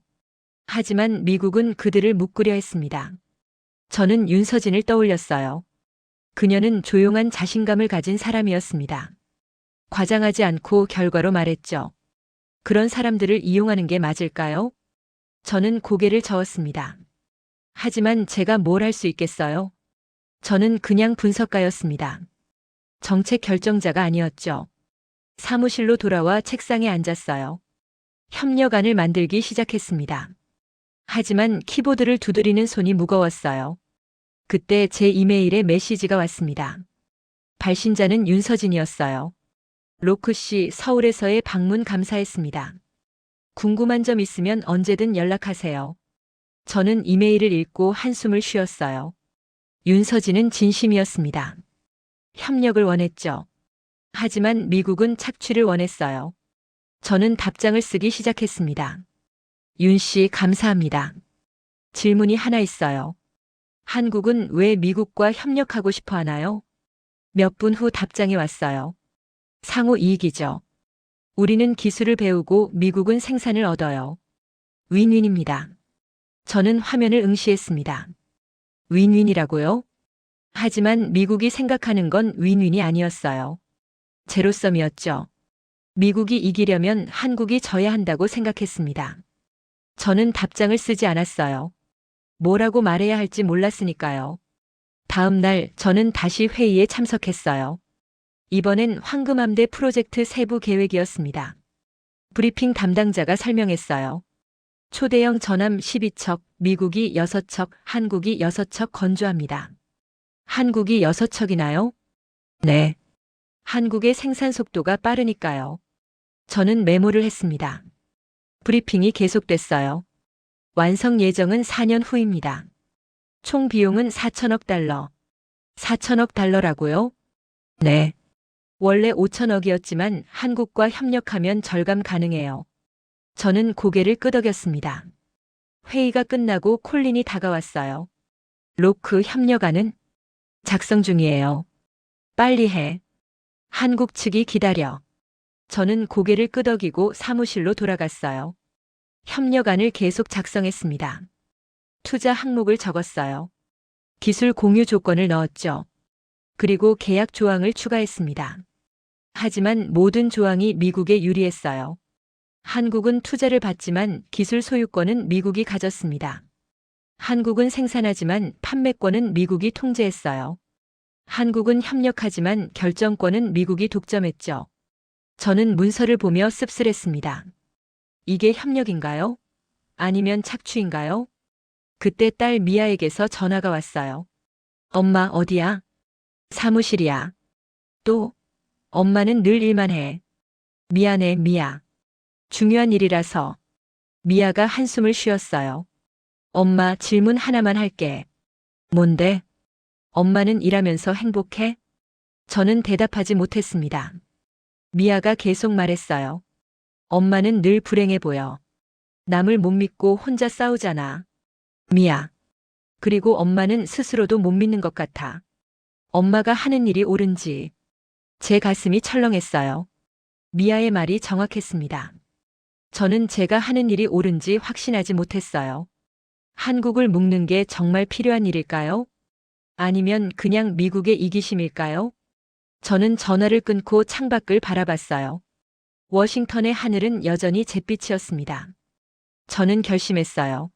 하지만 미국은 그들을 묶으려 했습니다. 저는 윤서진을 떠올렸어요. 그녀는 조용한 자신감을 가진 사람이었습니다. 과장하지 않고 결과로 말했죠. 그런 사람들을 이용하는 게 맞을까요? 저는 고개를 저었습니다. 하지만 제가 뭘 할 수 있겠어요? 저는 그냥 분석가였습니다. 정책 결정자가 아니었죠. 사무실로 돌아와 책상에 앉았어요. 협력안을 만들기 시작했습니다. 하지만 키보드를 두드리는 손이 무거웠어요. 그때 제 이메일에 메시지가 왔습니다. 발신자는 윤서진이었어요. 로크 씨, 서울에서의 방문 감사했습니다. 궁금한 점 있으면 언제든 연락하세요. 저는 이메일을 읽고 한숨을 쉬었어요. 윤서진은 진심이었습니다. 협력을 원했죠. 하지만 미국은 착취를 원했어요. 저는 답장을 쓰기 시작했습니다. 윤 씨, 감사합니다. 질문이 하나 있어요. 한국은 왜 미국과 협력하고 싶어 하나요? 몇 분 후 답장이 왔어요. 상호 이익이죠. 우리는 기술을 배우고 미국은 생산을 얻어요. 윈윈입니다. 저는 화면을 응시했습니다. 윈윈이라고요? 하지만 미국이 생각하는 건 윈윈이 아니었어요. 제로섬이었죠. 미국이 이기려면 한국이 져야 한다고 생각했습니다. 저는 답장을 쓰지 않았어요. 뭐라고 말해야 할지 몰랐으니까요. 다음 날 저는 다시 회의에 참석했어요. 이번엔 황금함대 프로젝트 세부 계획이었습니다. 브리핑 담당자가 설명했어요. 초대형 전함 12척, 미국이 6척, 한국이 6척 건조합니다. 한국이 6척이나요? 네. 한국의 생산 속도가 빠르니까요. 저는 메모를 했습니다. 브리핑이 계속됐어요. 완성 예정은 4년 후입니다. 총 비용은 4천억 달러. 4천억 달러라고요? 네. 원래 5천억이었지만 한국과 협력하면 절감 가능해요. 저는 고개를 끄덕였습니다. 회의가 끝나고 콜린이 다가왔어요. 로크 협력안은 작성 중이에요. 빨리 해. 한국 측이 기다려. 저는 고개를 끄덕이고 사무실로 돌아갔어요. 협력안을 계속 작성했습니다. 투자 항목을 적었어요. 기술 공유 조건을 넣었죠. 그리고 계약 조항을 추가했습니다. 하지만 모든 조항이 미국에 유리했어요. 한국은 투자를 받지만 기술 소유권은 미국이 가졌습니다. 한국은 생산하지만 판매권은 미국이 통제했어요. 한국은 협력하지만 결정권은 미국이 독점했죠. 저는 문서를 보며 씁쓸했습니다. 이게 협력인가요? 아니면 착취인가요? 그때 딸 미아에게서 전화가 왔어요. 엄마, 어디야? 사무실이야. 또? 엄마는 늘 일만 해. 미안해, 미아. 중요한 일이라서. 미아가 한숨을 쉬었어요. 엄마, 질문 하나만 할게. 뭔데? 엄마는 일하면서 행복해? 저는 대답하지 못했습니다. 미아가 계속 말했어요. 엄마는 늘 불행해 보여. 남을 못 믿고 혼자 싸우잖아. 미아. 그리고 엄마는 스스로도 못 믿는 것 같아. 엄마가 하는 일이 옳은지. 제 가슴이 철렁했어요. 미아의 말이 정확했습니다. 저는 제가 하는 일이 옳은지 확신하지 못했어요. 한국을 묶는 게 정말 필요한 일일까요? 아니면 그냥 미국의 이기심일까요? 저는 전화를 끊고 창밖을 바라봤어요. 워싱턴의 하늘은 여전히 잿빛이었습니다. 저는 결심했어요.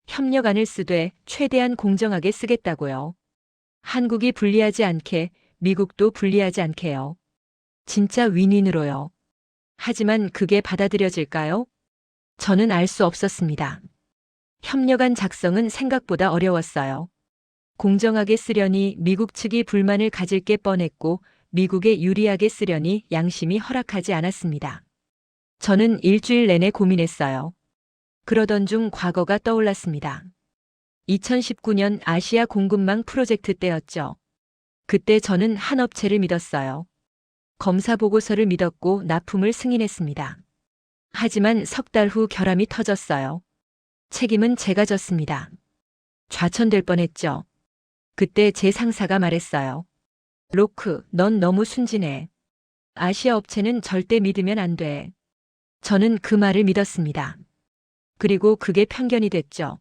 협력안을 쓰되 최대한 공정하게 쓰겠다고요. 한국이 불리하지 않게, 미국도 불리하지 않게요. 진짜 윈윈으로요. 하지만 그게 받아들여질까요? 저는 알 수 없었습니다. 협력안 작성은 생각보다 어려웠어요. 공정하게 쓰려니 미국 측이 불만을 가질 게 뻔했고 미국에 유리하게 쓰려니 양심이 허락하지 않았습니다. 저는 일주일 내내 고민했어요. 그러던 중 과거가 떠올랐습니다. 2019년 아시아 공급망 프로젝트 때였죠. 그때 저는 한 업체를 믿었어요. 검사 보고서를 믿었고 납품을 승인했습니다. 하지만 석 달 후 결함이 터졌어요. 책임은 제가 졌습니다. 좌천될 뻔했죠. 그때 제 상사가 말했어요. 로크, 넌 너무 순진해. 아시아 업체는 절대 믿으면 안 돼. 저는 그 말을 믿었습니다. 그리고 그게 편견이 됐죠.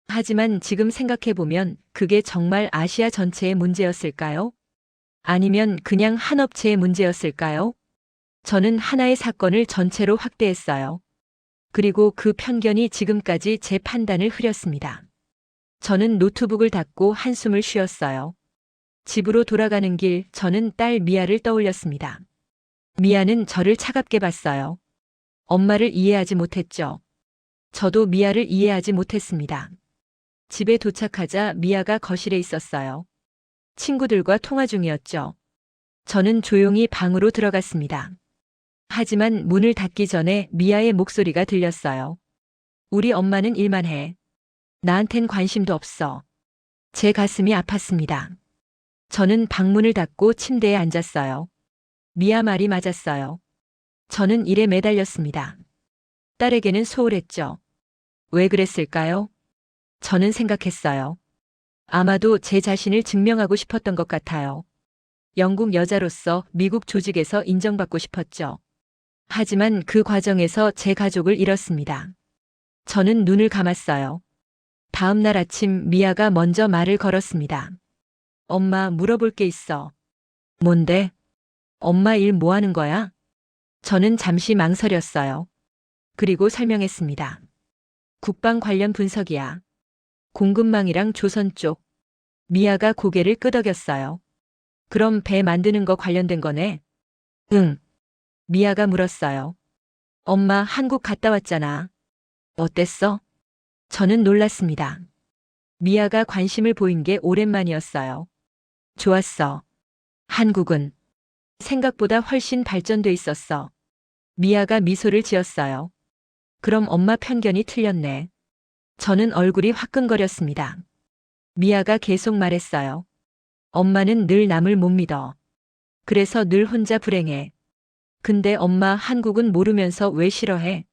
하지만 지금 생각해보면 그게 정말 아시아 전체의 문제였을까요? 아니면 그냥 한 업체의 문제였을까요? 저는 하나의 사건을 전체로 확대했어요. 그리고 그 편견이 지금까지 제 판단을 흐렸습니다. 저는 노트북을 닫고 한숨을 쉬었어요. 집으로 돌아가는 길 저는 딸 미아를 떠올렸습니다. 미아는 저를 차갑게 봤어요. 엄마를 이해하지 못했죠. 저도 미아를 이해하지 못했습니다. 집에 도착하자 미아가 거실에 있었어요. 친구들과 통화 중이었죠. 저는 조용히 방으로 들어갔습니다. 하지만 문을 닫기 전에 미아의 목소리가 들렸어요. 우리 엄마는 일만 해. 나한텐 관심도 없어. 제 가슴이 아팠습니다. 저는 방문을 닫고 침대에 앉았어요. 미아 말이 맞았어요. 저는 일에 매달렸습니다. 딸에게는 소홀했죠. 왜 그랬을까요? 저는 생각했어요. 아마도 제 자신을 증명하고 싶었던 것 같아요. 영국 여자로서 미국 조직에서 인정받고 싶었죠. 하지만 그 과정에서 제 가족을 잃었습니다. 저는 눈을 감았어요. 다음 날 아침 미아가 먼저 말을 걸었습니다. 엄마, 물어볼 게 있어. 뭔데? 엄마 일 뭐 하는 거야? 저는 잠시 망설였어요. 그리고 설명했습니다. 국방 관련 분석이야. 공급망이랑 조선 쪽. 미아가 고개를 끄덕였어요. 그럼 배 만드는 거 관련된 거네? 응. 미아가 물었어요. 엄마 한국 갔다 왔잖아. 어땠어? 저는 놀랐습니다. 미아가 관심을 보인 게 오랜만이었어요. 좋았어. 한국은 생각보다 훨씬 발전돼 있었어. 미아가 미소를 지었어요. 그럼 엄마 편견이 틀렸네. 저는 얼굴이 화끈거렸습니다. 미아가 계속 말했어요. 엄마는 늘 남을 못 믿어. 그래서 늘 혼자 불행해. 근데 엄마 한국은 모르면서 왜 싫어해?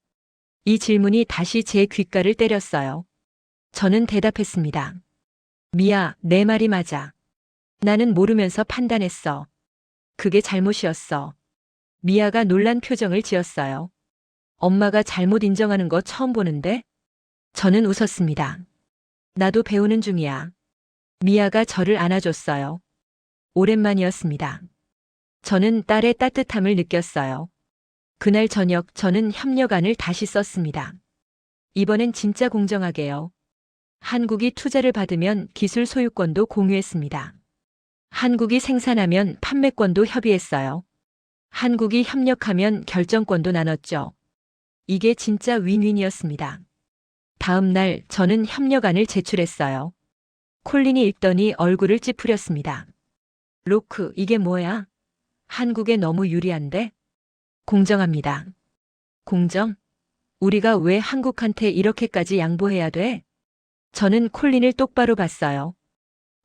이 질문이 다시 제 귓가를 때렸어요. 저는 대답했습니다. 미아, 내 말이 맞아. 나는 모르면서 판단했어. 그게 잘못이었어. 미아가 놀란 표정을 지었어요. 엄마가 잘못 인정하는 거 처음 보는데? 저는 웃었습니다. 나도 배우는 중이야. 미아가 저를 안아줬어요. 오랜만이었습니다. 저는 딸의 따뜻함을 느꼈어요. 그날 저녁 저는 협력안을 다시 썼습니다. 이번엔 진짜 공정하게요. 한국이 투자를 받으면 기술 소유권도 공유했습니다. 한국이 생산하면 판매권도 협의했어요. 한국이 협력하면 결정권도 나눴죠. 이게 진짜 윈윈이었습니다. 다음 날 저는 협력안을 제출했어요. 콜린이 읽더니 얼굴을 찌푸렸습니다. 로크, 이게 뭐야? 한국에 너무 유리한데? 공정합니다. 공정? 우리가 왜 한국한테 이렇게까지 양보해야 돼? 저는 콜린을 똑바로 봤어요.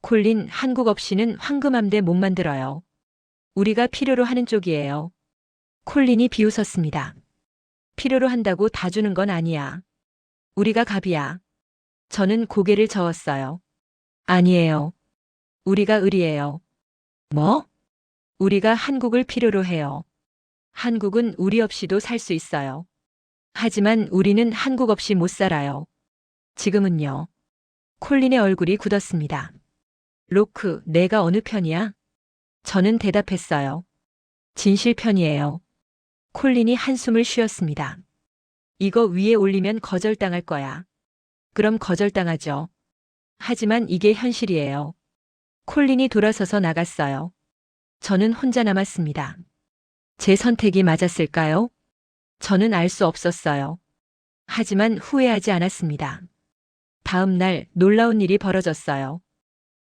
콜린, 한국 없이는 황금함대 못 만들어요. 우리가 필요로 하는 쪽이에요. 콜린이 비웃었습니다. 필요로 한다고 다 주는 건 아니야. 우리가 갑이야. 저는 고개를 저었어요. 아니에요. 우리가 을이에요. 뭐? 우리가 한국을 필요로 해요. 한국은 우리 없이도 살 수 있어요. 하지만 우리는 한국 없이 못 살아요. 지금은요. 콜린의 얼굴이 굳었습니다. 로크, 내가 어느 편이야? 저는 대답했어요. 진실 편이에요. 콜린이 한숨을 쉬었습니다. 이거 위에 올리면 거절당할 거야. 그럼 거절당하죠. 하지만 이게 현실이에요. 콜린이 돌아서서 나갔어요. 저는 혼자 남았습니다. 제 선택이 맞았을까요? 저는 알 수 없었어요. 하지만 후회하지 않았습니다. 다음 날 놀라운 일이 벌어졌어요.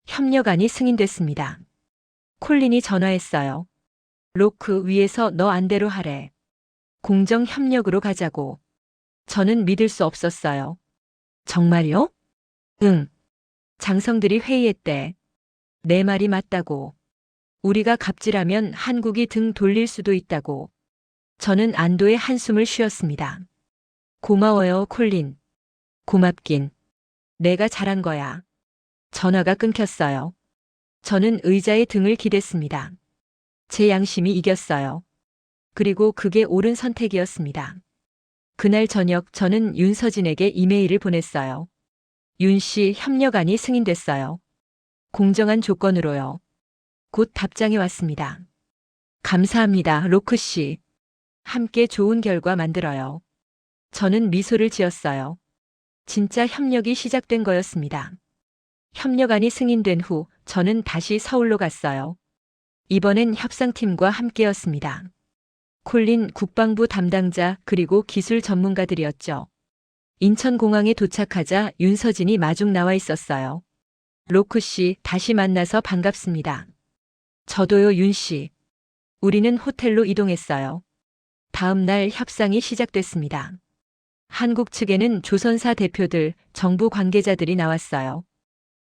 협력안이 승인됐습니다. 콜린이 전화했어요. 로크 위에서 너 안대로 하래. 공정 협력으로 가자고. 저는 믿을 수 없었어요. 정말요? 응. 장성들이 회의했대. 내 말이 맞다고. 우리가 갑질하면 한국이 등 돌릴 수도 있다고. 저는 안도의 한숨을 쉬었습니다. 고마워요, 콜린. 고맙긴. 내가 잘한 거야. 전화가 끊겼어요. 저는 의자에 등을 기댔습니다. 제 양심이 이겼어요. 그리고 그게 옳은 선택이었습니다. 그날 저녁 저는 윤서진에게 이메일을 보냈어요. 윤 씨 협력안이 승인됐어요. 공정한 조건으로요. 곧 답장이 왔습니다. 감사합니다, 로크 씨. 함께 좋은 결과 만들어요. 저는 미소를 지었어요. 진짜 협력이 시작된 거였습니다. 협력안이 승인된 후 저는 다시 서울로 갔어요. 이번엔 협상팀과 함께였습니다. 콜린 국방부 담당자 그리고 기술 전문가들이었죠. 인천공항에 도착하자 윤서진이 마중 나와 있었어요. 로크 씨, 다시 만나서 반갑습니다. 저도요, 윤 씨. 우리는 호텔로 이동했어요. 다음 날 협상이 시작됐습니다. 한국 측에는 조선사 대표들, 정부 관계자들이 나왔어요.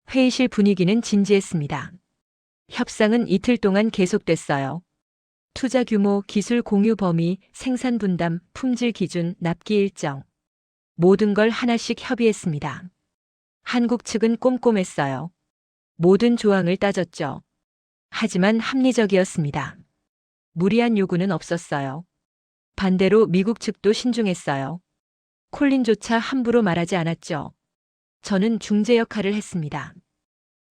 회의실 분위기는 진지했습니다. 협상은 이틀 동안 계속됐어요. 투자 규모, 기술 공유 범위, 생산 분담, 품질 기준, 납기 일정. 모든 걸 하나씩 협의했습니다. 한국 측은 꼼꼼했어요. 모든 조항을 따졌죠. 하지만 합리적이었습니다. 무리한 요구는 없었어요. 반대로 미국 측도 신중했어요. 콜린조차 함부로 말하지 않았죠. 저는 중재 역할을 했습니다.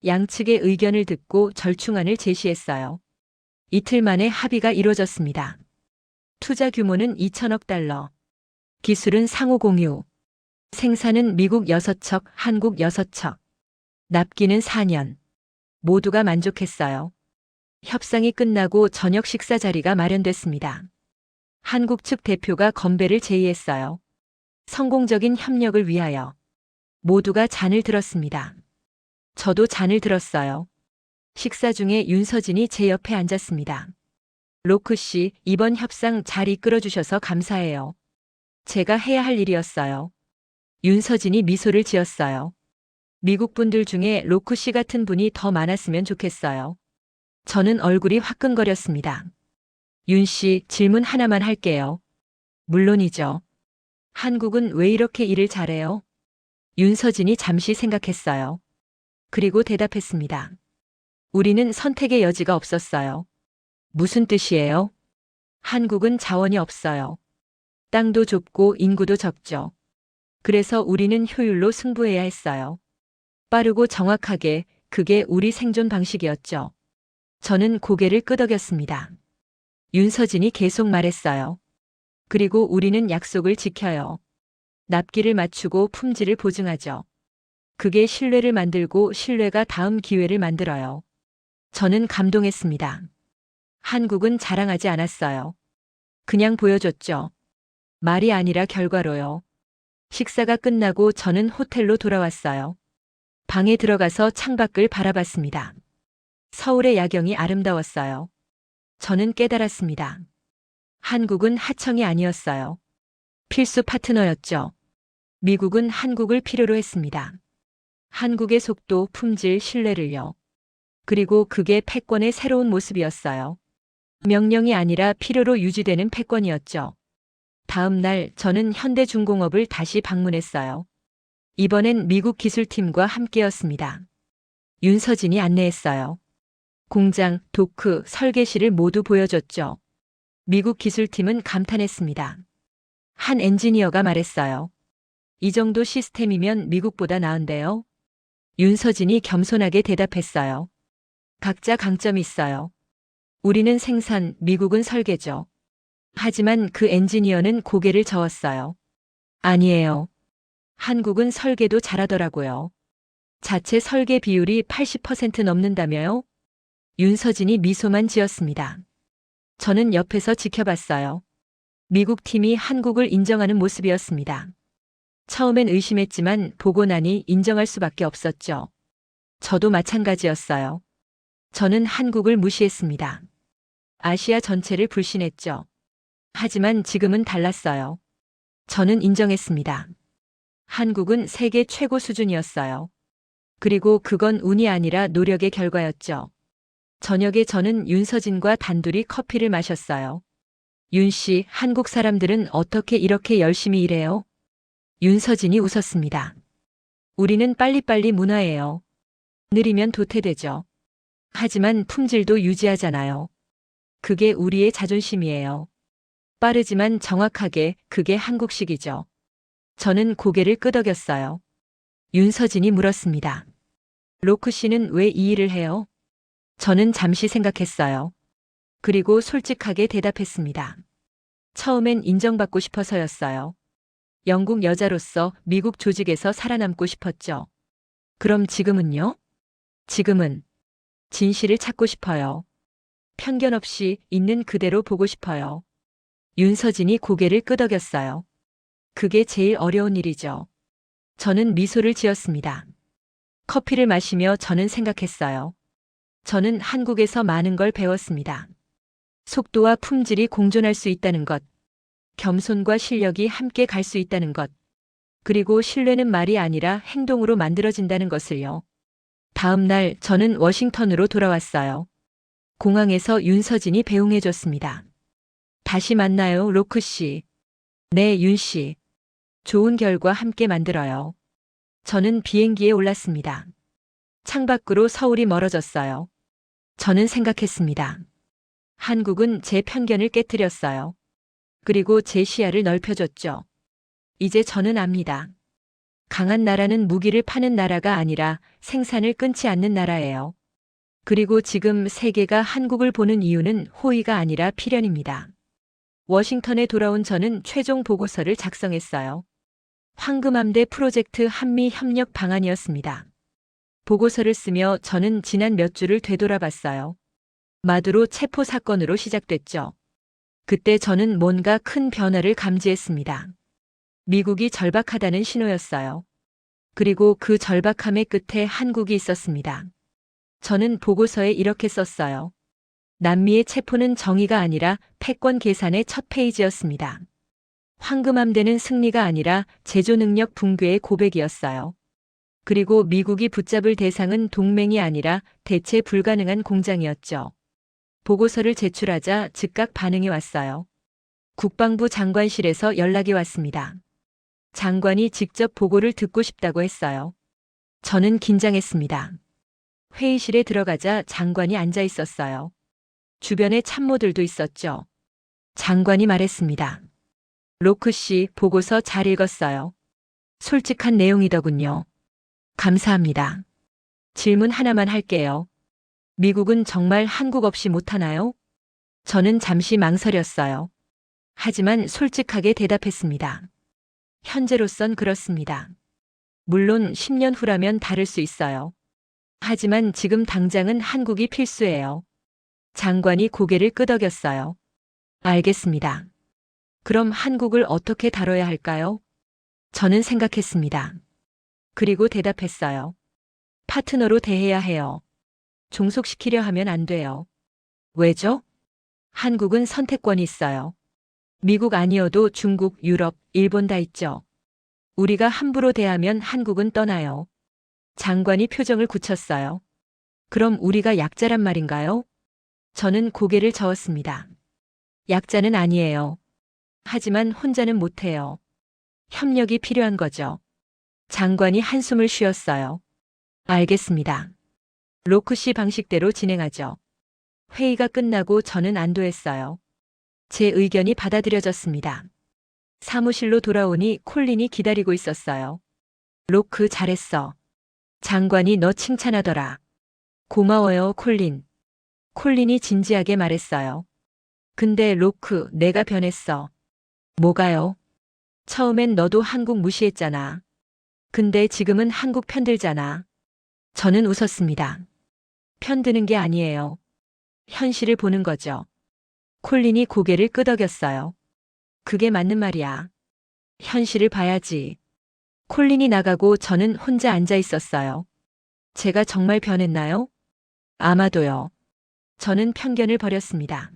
양측의 의견을 듣고 절충안을 제시했어요. 이틀 만에 합의가 이루어졌습니다. 투자 규모는 2천억 달러. 기술은 상호 공유. 생산은 미국 6척, 한국 6척. 납기는 4년. 모두가 만족했어요. 협상이 끝나고 저녁 식사 자리가 마련됐습니다. 한국 측 대표가 건배를 제의했어요. 성공적인 협력을 위하여. 모두가 잔을 들었습니다. 저도 잔을 들었어요. 식사 중에 윤서진이 제 옆에 앉았습니다. 로크 씨, 이번 협상 잘 이끌어 주셔서 감사해요. 제가 해야 할 일이었어요. 윤서진이 미소를 지었어요. 미국 분들 중에 로크 씨 같은 분이 더 많았으면 좋겠어요. 저는 얼굴이 화끈거렸습니다. 윤 씨, 질문 하나만 할게요. 물론이죠. 한국은 왜 이렇게 일을 잘해요? 윤서진이 잠시 생각했어요. 그리고 대답했습니다. 우리는 선택의 여지가 없었어요. 무슨 뜻이에요? 한국은 자원이 없어요. 땅도 좁고 인구도 적죠. 그래서 우리는 효율로 승부해야 했어요. 빠르고 정확하게, 그게 우리 생존 방식이었죠. 저는 고개를 끄덕였습니다. 윤서진이 계속 말했어요. 그리고 우리는 약속을 지켜요. 납기를 맞추고 품질을 보증하죠. 그게 신뢰를 만들고 신뢰가 다음 기회를 만들어요. 저는 감동했습니다. 한국은 자랑하지 않았어요. 그냥 보여줬죠. 말이 아니라 결과로요. 식사가 끝나고 저는 호텔로 돌아왔어요. 방에 들어가서 창밖을 바라봤습니다. 서울의 야경이 아름다웠어요. 저는 깨달았습니다. 한국은 하청이 아니었어요. 필수 파트너였죠. 미국은 한국을 필요로 했습니다. 한국의 속도, 품질, 신뢰를요. 그리고 그게 패권의 새로운 모습이었어요. 명령이 아니라 필요로 유지되는 패권이었죠. 다음 날 저는 현대중공업을 다시 방문했어요. 이번엔 미국 기술팀과 함께였습니다. 윤서진이 안내했어요. 공장, 도크, 설계실을 모두 보여줬죠. 미국 기술팀은 감탄했습니다. 한 엔지니어가 말했어요. 이 정도 시스템이면 미국보다 나은데요? 윤서진이 겸손하게 대답했어요. 각자 강점이 있어요. 우리는 생산, 미국은 설계죠. 하지만 그 엔지니어는 고개를 저었어요. 아니에요. 한국은 설계도 잘하더라고요. 자체 설계 비율이 80% 넘는다며요? 윤서진이 미소만 지었습니다. 저는 옆에서 지켜봤어요. 미국 팀이 한국을 인정하는 모습이었습니다. 처음엔 의심했지만 보고 나니 인정할 수밖에 없었죠. 저도 마찬가지였어요. 저는 한국을 무시했습니다. 아시아 전체를 불신했죠. 하지만 지금은 달랐어요. 저는 인정했습니다. 한국은 세계 최고 수준이었어요. 그리고 그건 운이 아니라 노력의 결과였죠. 저녁에 저는 윤서진과 단둘이 커피를 마셨어요. 윤 씨, 한국 사람들은 어떻게 이렇게 열심히 일해요? 윤서진이 웃었습니다. 우리는 빨리빨리 문화예요. 느리면 도태되죠. 하지만 품질도 유지하잖아요. 그게 우리의 자존심이에요. 빠르지만 정확하게, 그게 한국식이죠. 저는 고개를 끄덕였어요. 윤서진이 물었습니다. 로크 씨는 왜 이 일을 해요? 저는 잠시 생각했어요. 그리고 솔직하게 대답했습니다. 처음엔 인정받고 싶어서였어요. 영국 여자로서 미국 조직에서 살아남고 싶었죠. 그럼 지금은요? 지금은 진실을 찾고 싶어요. 편견 없이 있는 그대로 보고 싶어요. 윤서진이 고개를 끄덕였어요. 그게 제일 어려운 일이죠. 저는 미소를 지었습니다. 커피를 마시며 저는 생각했어요. 저는 한국에서 많은 걸 배웠습니다. 속도와 품질이 공존할 수 있다는 것, 겸손과 실력이 함께 갈 수 있다는 것, 그리고 신뢰는 말이 아니라 행동으로 만들어진다는 것을요. 다음 날 저는 워싱턴으로 돌아왔어요. 공항에서 윤서진이 배웅해줬습니다. 다시 만나요, 로크 씨. 네, 윤 씨. 좋은 결과 함께 만들어요. 저는 비행기에 올랐습니다. 창밖으로 서울이 멀어졌어요. 저는 생각했습니다. 한국은 제 편견을 깨뜨렸어요. 그리고 제 시야를 넓혀줬죠. 이제 저는 압니다. 강한 나라는 무기를 파는 나라가 아니라 생산을 끊지 않는 나라예요. 그리고 지금 세계가 한국을 보는 이유는 호의가 아니라 필연입니다. 워싱턴에 돌아온 저는 최종 보고서를 작성했어요. 황금함대 프로젝트 한미 협력 방안이었습니다. 보고서를 쓰며 저는 지난 몇 주를 되돌아봤어요. 마두로 체포 사건으로 시작됐죠. 그때 저는 뭔가 큰 변화를 감지했습니다. 미국이 절박하다는 신호였어요. 그리고 그 절박함의 끝에 한국이 있었습니다. 저는 보고서에 이렇게 썼어요. 남미의 체포는 정의가 아니라 패권 계산의 첫 페이지였습니다. 황금함대는 승리가 아니라 제조 능력 붕괴의 고백이었어요. 그리고 미국이 붙잡을 대상은 동맹이 아니라 대체 불가능한 공장이었죠. 보고서를 제출하자 즉각 반응이 왔어요. 국방부 장관실에서 연락이 왔습니다. 장관이 직접 보고를 듣고 싶다고 했어요. 저는 긴장했습니다. 회의실에 들어가자 장관이 앉아 있었어요. 주변에 참모들도 있었죠. 장관이 말했습니다. 로크 씨, 보고서 잘 읽었어요. 솔직한 내용이더군요. 감사합니다. 질문 하나만 할게요. 미국은 정말 한국 없이 못하나요? 저는 잠시 망설였어요. 하지만 솔직하게 대답했습니다. 현재로선 그렇습니다. 물론 10년 후라면 다를 수 있어요. 하지만 지금 당장은 한국이 필수예요. 장관이 고개를 끄덕였어요. 알겠습니다. 그럼 한국을 어떻게 다뤄야 할까요? 저는 생각했습니다. 그리고 대답했어요. 파트너로 대해야 해요. 종속시키려 하면 안 돼요. 왜죠? 한국은 선택권이 있어요. 미국 아니어도 중국, 유럽, 일본 다 있죠. 우리가 함부로 대하면 한국은 떠나요. 장관이 표정을 굳혔어요. 그럼 우리가 약자란 말인가요? 저는 고개를 저었습니다. 약자는 아니에요. 하지만 혼자는 못해요. 협력이 필요한 거죠. 장관이 한숨을 쉬었어요. 알겠습니다. 로크 씨 방식대로 진행하죠. 회의가 끝나고 저는 안도했어요. 제 의견이 받아들여졌습니다. 사무실로 돌아오니 콜린이 기다리고 있었어요. 로크 잘했어. 장관이 너 칭찬하더라. 고마워요, 콜린. 콜린이 진지하게 말했어요. 근데 로크, 내가 변했어. 뭐가요? 처음엔 너도 한국 무시했잖아. 근데 지금은 한국 편들잖아. 저는 웃었습니다. 편드는 게 아니에요. 현실을 보는 거죠. 콜린이 고개를 끄덕였어요. 그게 맞는 말이야. 현실을 봐야지. 콜린이 나가고 저는 혼자 앉아 있었어요. 제가 정말 변했나요? 아마도요. 저는 편견을 버렸습니다.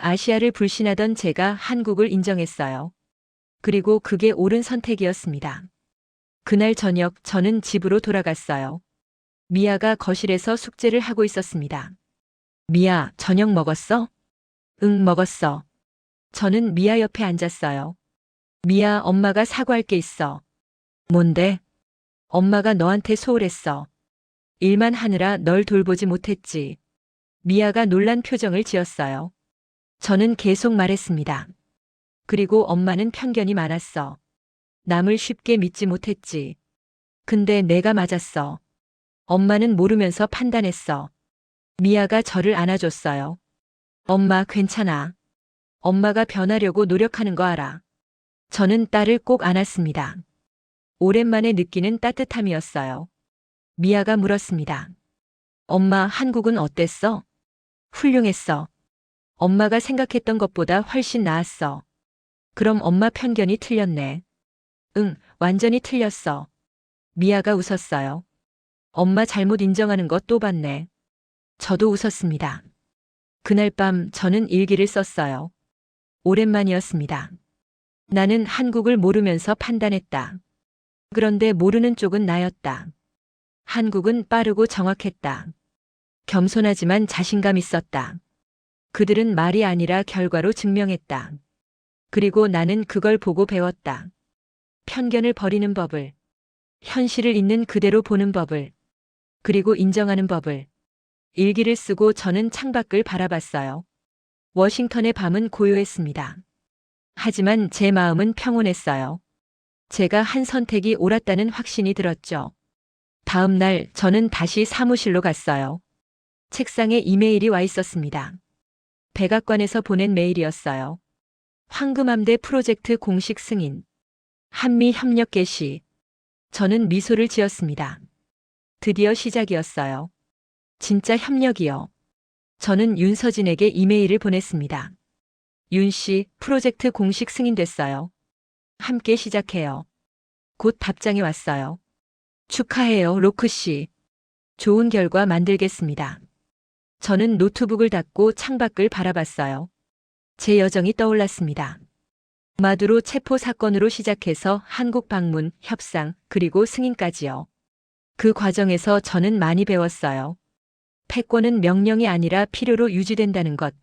아시아를 불신하던 제가 한국을 인정했어요. 그리고 그게 옳은 선택이었습니다. 그날 저녁 저는 집으로 돌아갔어요. 미아가 거실에서 숙제를 하고 있었습니다. 미아, 저녁 먹었어? 응, 먹었어. 저는 미아 옆에 앉았어요. 미아, 엄마가 사과할 게 있어. 뭔데? 엄마가 너한테 소홀했어. 일만 하느라 널 돌보지 못했지. 미아가 놀란 표정을 지었어요. 저는 계속 말했습니다. 그리고 엄마는 편견이 많았어. 남을 쉽게 믿지 못했지. 근데 내가 맞았어. 엄마는 모르면서 판단했어. 미아가 저를 안아줬어요. 엄마 괜찮아. 엄마가 변하려고 노력하는 거 알아. 저는 딸을 꼭 안았습니다. 오랜만에 느끼는 따뜻함이었어요. 미아가 물었습니다. 엄마, 한국은 어땠어? 훌륭했어. 엄마가 생각했던 것보다 훨씬 나았어. 그럼 엄마 편견이 틀렸네. 응, 완전히 틀렸어. 미아가 웃었어요. 엄마 잘못 인정하는 거 또 봤네. 저도 웃었습니다. 그날 밤 저는 일기를 썼어요. 오랜만이었습니다. 나는 한국을 모르면서 판단했다. 그런데 모르는 쪽은 나였다. 한국은 빠르고 정확했다. 겸손하지만 자신감 있었다. 그들은 말이 아니라 결과로 증명했다. 그리고 나는 그걸 보고 배웠다. 편견을 버리는 법을, 현실을 있는 그대로 보는 법을, 그리고 인정하는 법을. 일기를 쓰고 저는 창밖을 바라봤어요. 워싱턴의 밤은 고요했습니다. 하지만 제 마음은 평온했어요. 제가 한 선택이 옳았다는 확신이 들었죠. 다음 날 저는 다시 사무실로 갔어요. 책상에 이메일이 와 있었습니다. 백악관에서 보낸 메일이었어요. 황금함대 프로젝트 공식 승인. 한미 협력 개시. 저는 미소를 지었습니다. 드디어 시작이었어요. 진짜 협력이요. 저는 윤서진에게 이메일을 보냈습니다. 윤 씨, 프로젝트 공식 승인됐어요. 함께 시작해요. 곧 답장이 왔어요. 축하해요, 로크 씨. 좋은 결과 만들겠습니다. 저는 노트북을 닫고 창밖을 바라봤어요. 제 여정이 떠올랐습니다. 마두로 체포 사건으로 시작해서 한국 방문, 협상, 그리고 승인까지요. 그 과정에서 저는 많이 배웠어요. 패권은 명령이 아니라 필요로 유지된다는 것.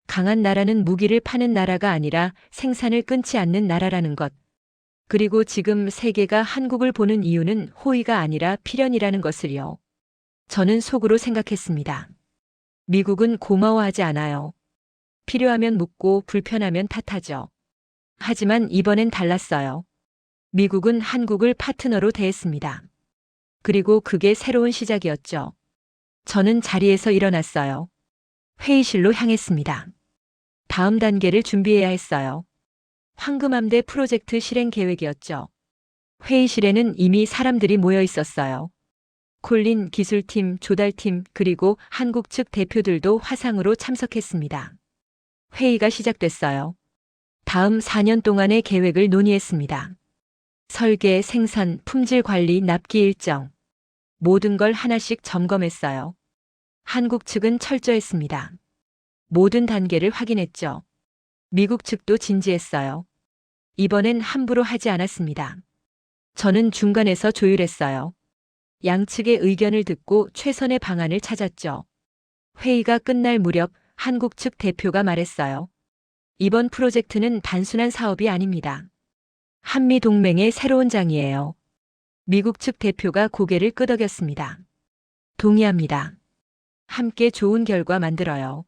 강한 나라는 무기를 파는 나라가 아니라 생산을 끊지 않는 나라라는 것. 그리고 지금 세계가 한국을 보는 이유는 호의가 아니라 필연이라는 것을요. 저는 속으로 생각했습니다. 미국은 고마워하지 않아요. 필요하면 묻고 불편하면 탓하죠. 하지만 이번엔 달랐어요. 미국은 한국을 파트너로 대했습니다. 그리고 그게 새로운 시작이었죠. 저는 자리에서 일어났어요. 회의실로 향했습니다. 다음 단계를 준비해야 했어요. 황금함대 프로젝트 실행 계획이었죠. 회의실에는 이미 사람들이 모여 있었어요. 콜린 기술팀, 조달팀, 그리고 한국 측 대표들도 화상으로 참석했습니다. 회의가 시작됐어요. 다음 4년 동안의 계획을 논의했습니다. 설계, 생산, 품질 관리, 납기 일정. 모든 걸 하나씩 점검했어요. 한국 측은 철저했습니다. 모든 단계를 확인했죠. 미국 측도 진지했어요. 이번엔 함부로 하지 않았습니다. 저는 중간에서 조율했어요. 양측의 의견을 듣고 최선의 방안을 찾았죠. 회의가 끝날 무렵 한국 측 대표가 말했어요. 이번 프로젝트는 단순한 사업이 아닙니다. 한미 동맹의 새로운 장이에요. 미국 측 대표가 고개를 끄덕였습니다. 동의합니다. 함께 좋은 결과 만들어요.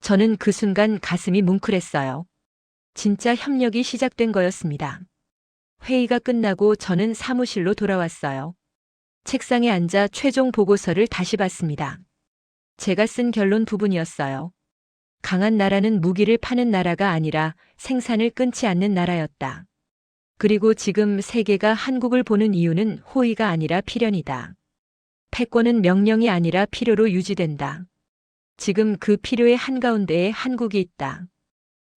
저는 그 순간 가슴이 뭉클했어요. 진짜 협력이 시작된 거였습니다. 회의가 끝나고 저는 사무실로 돌아왔어요. 책상에 앉아 최종 보고서를 다시 봤습니다. 제가 쓴 결론 부분이었어요. 강한 나라는 무기를 파는 나라가 아니라 생산을 끊지 않는 나라였다. 그리고 지금 세계가 한국을 보는 이유는 호의가 아니라 필연이다. 패권은 명령이 아니라 필요로 유지된다. 지금 그 필요의 한가운데에 한국이 있다.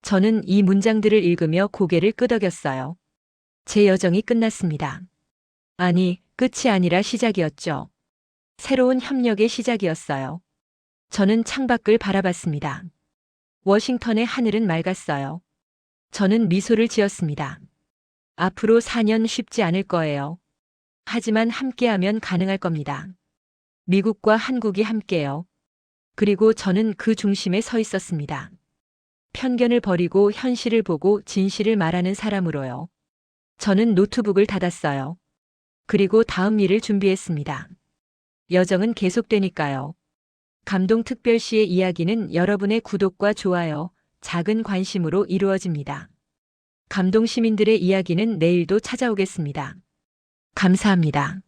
저는 이 문장들을 읽으며 고개를 끄덕였어요. 제 여정이 끝났습니다. 아니, 끝이 아니라 시작이었죠. 새로운 협력의 시작이었어요. 저는 창밖을 바라봤습니다. 워싱턴의 하늘은 맑았어요. 저는 미소를 지었습니다. 앞으로 4년 쉽지 않을 거예요. 하지만 함께하면 가능할 겁니다. 미국과 한국이 함께요. 그리고 저는 그 중심에 서 있었습니다. 편견을 버리고 현실을 보고 진실을 말하는 사람으로요. 저는 노트북을 닫았어요. 그리고 다음 일을 준비했습니다. 여정은 계속되니까요. 감동특별시의 이야기는 여러분의 구독과 좋아요, 작은 관심으로 이루어집니다. 감동 시민들의 이야기는 내일도 찾아오겠습니다. 감사합니다.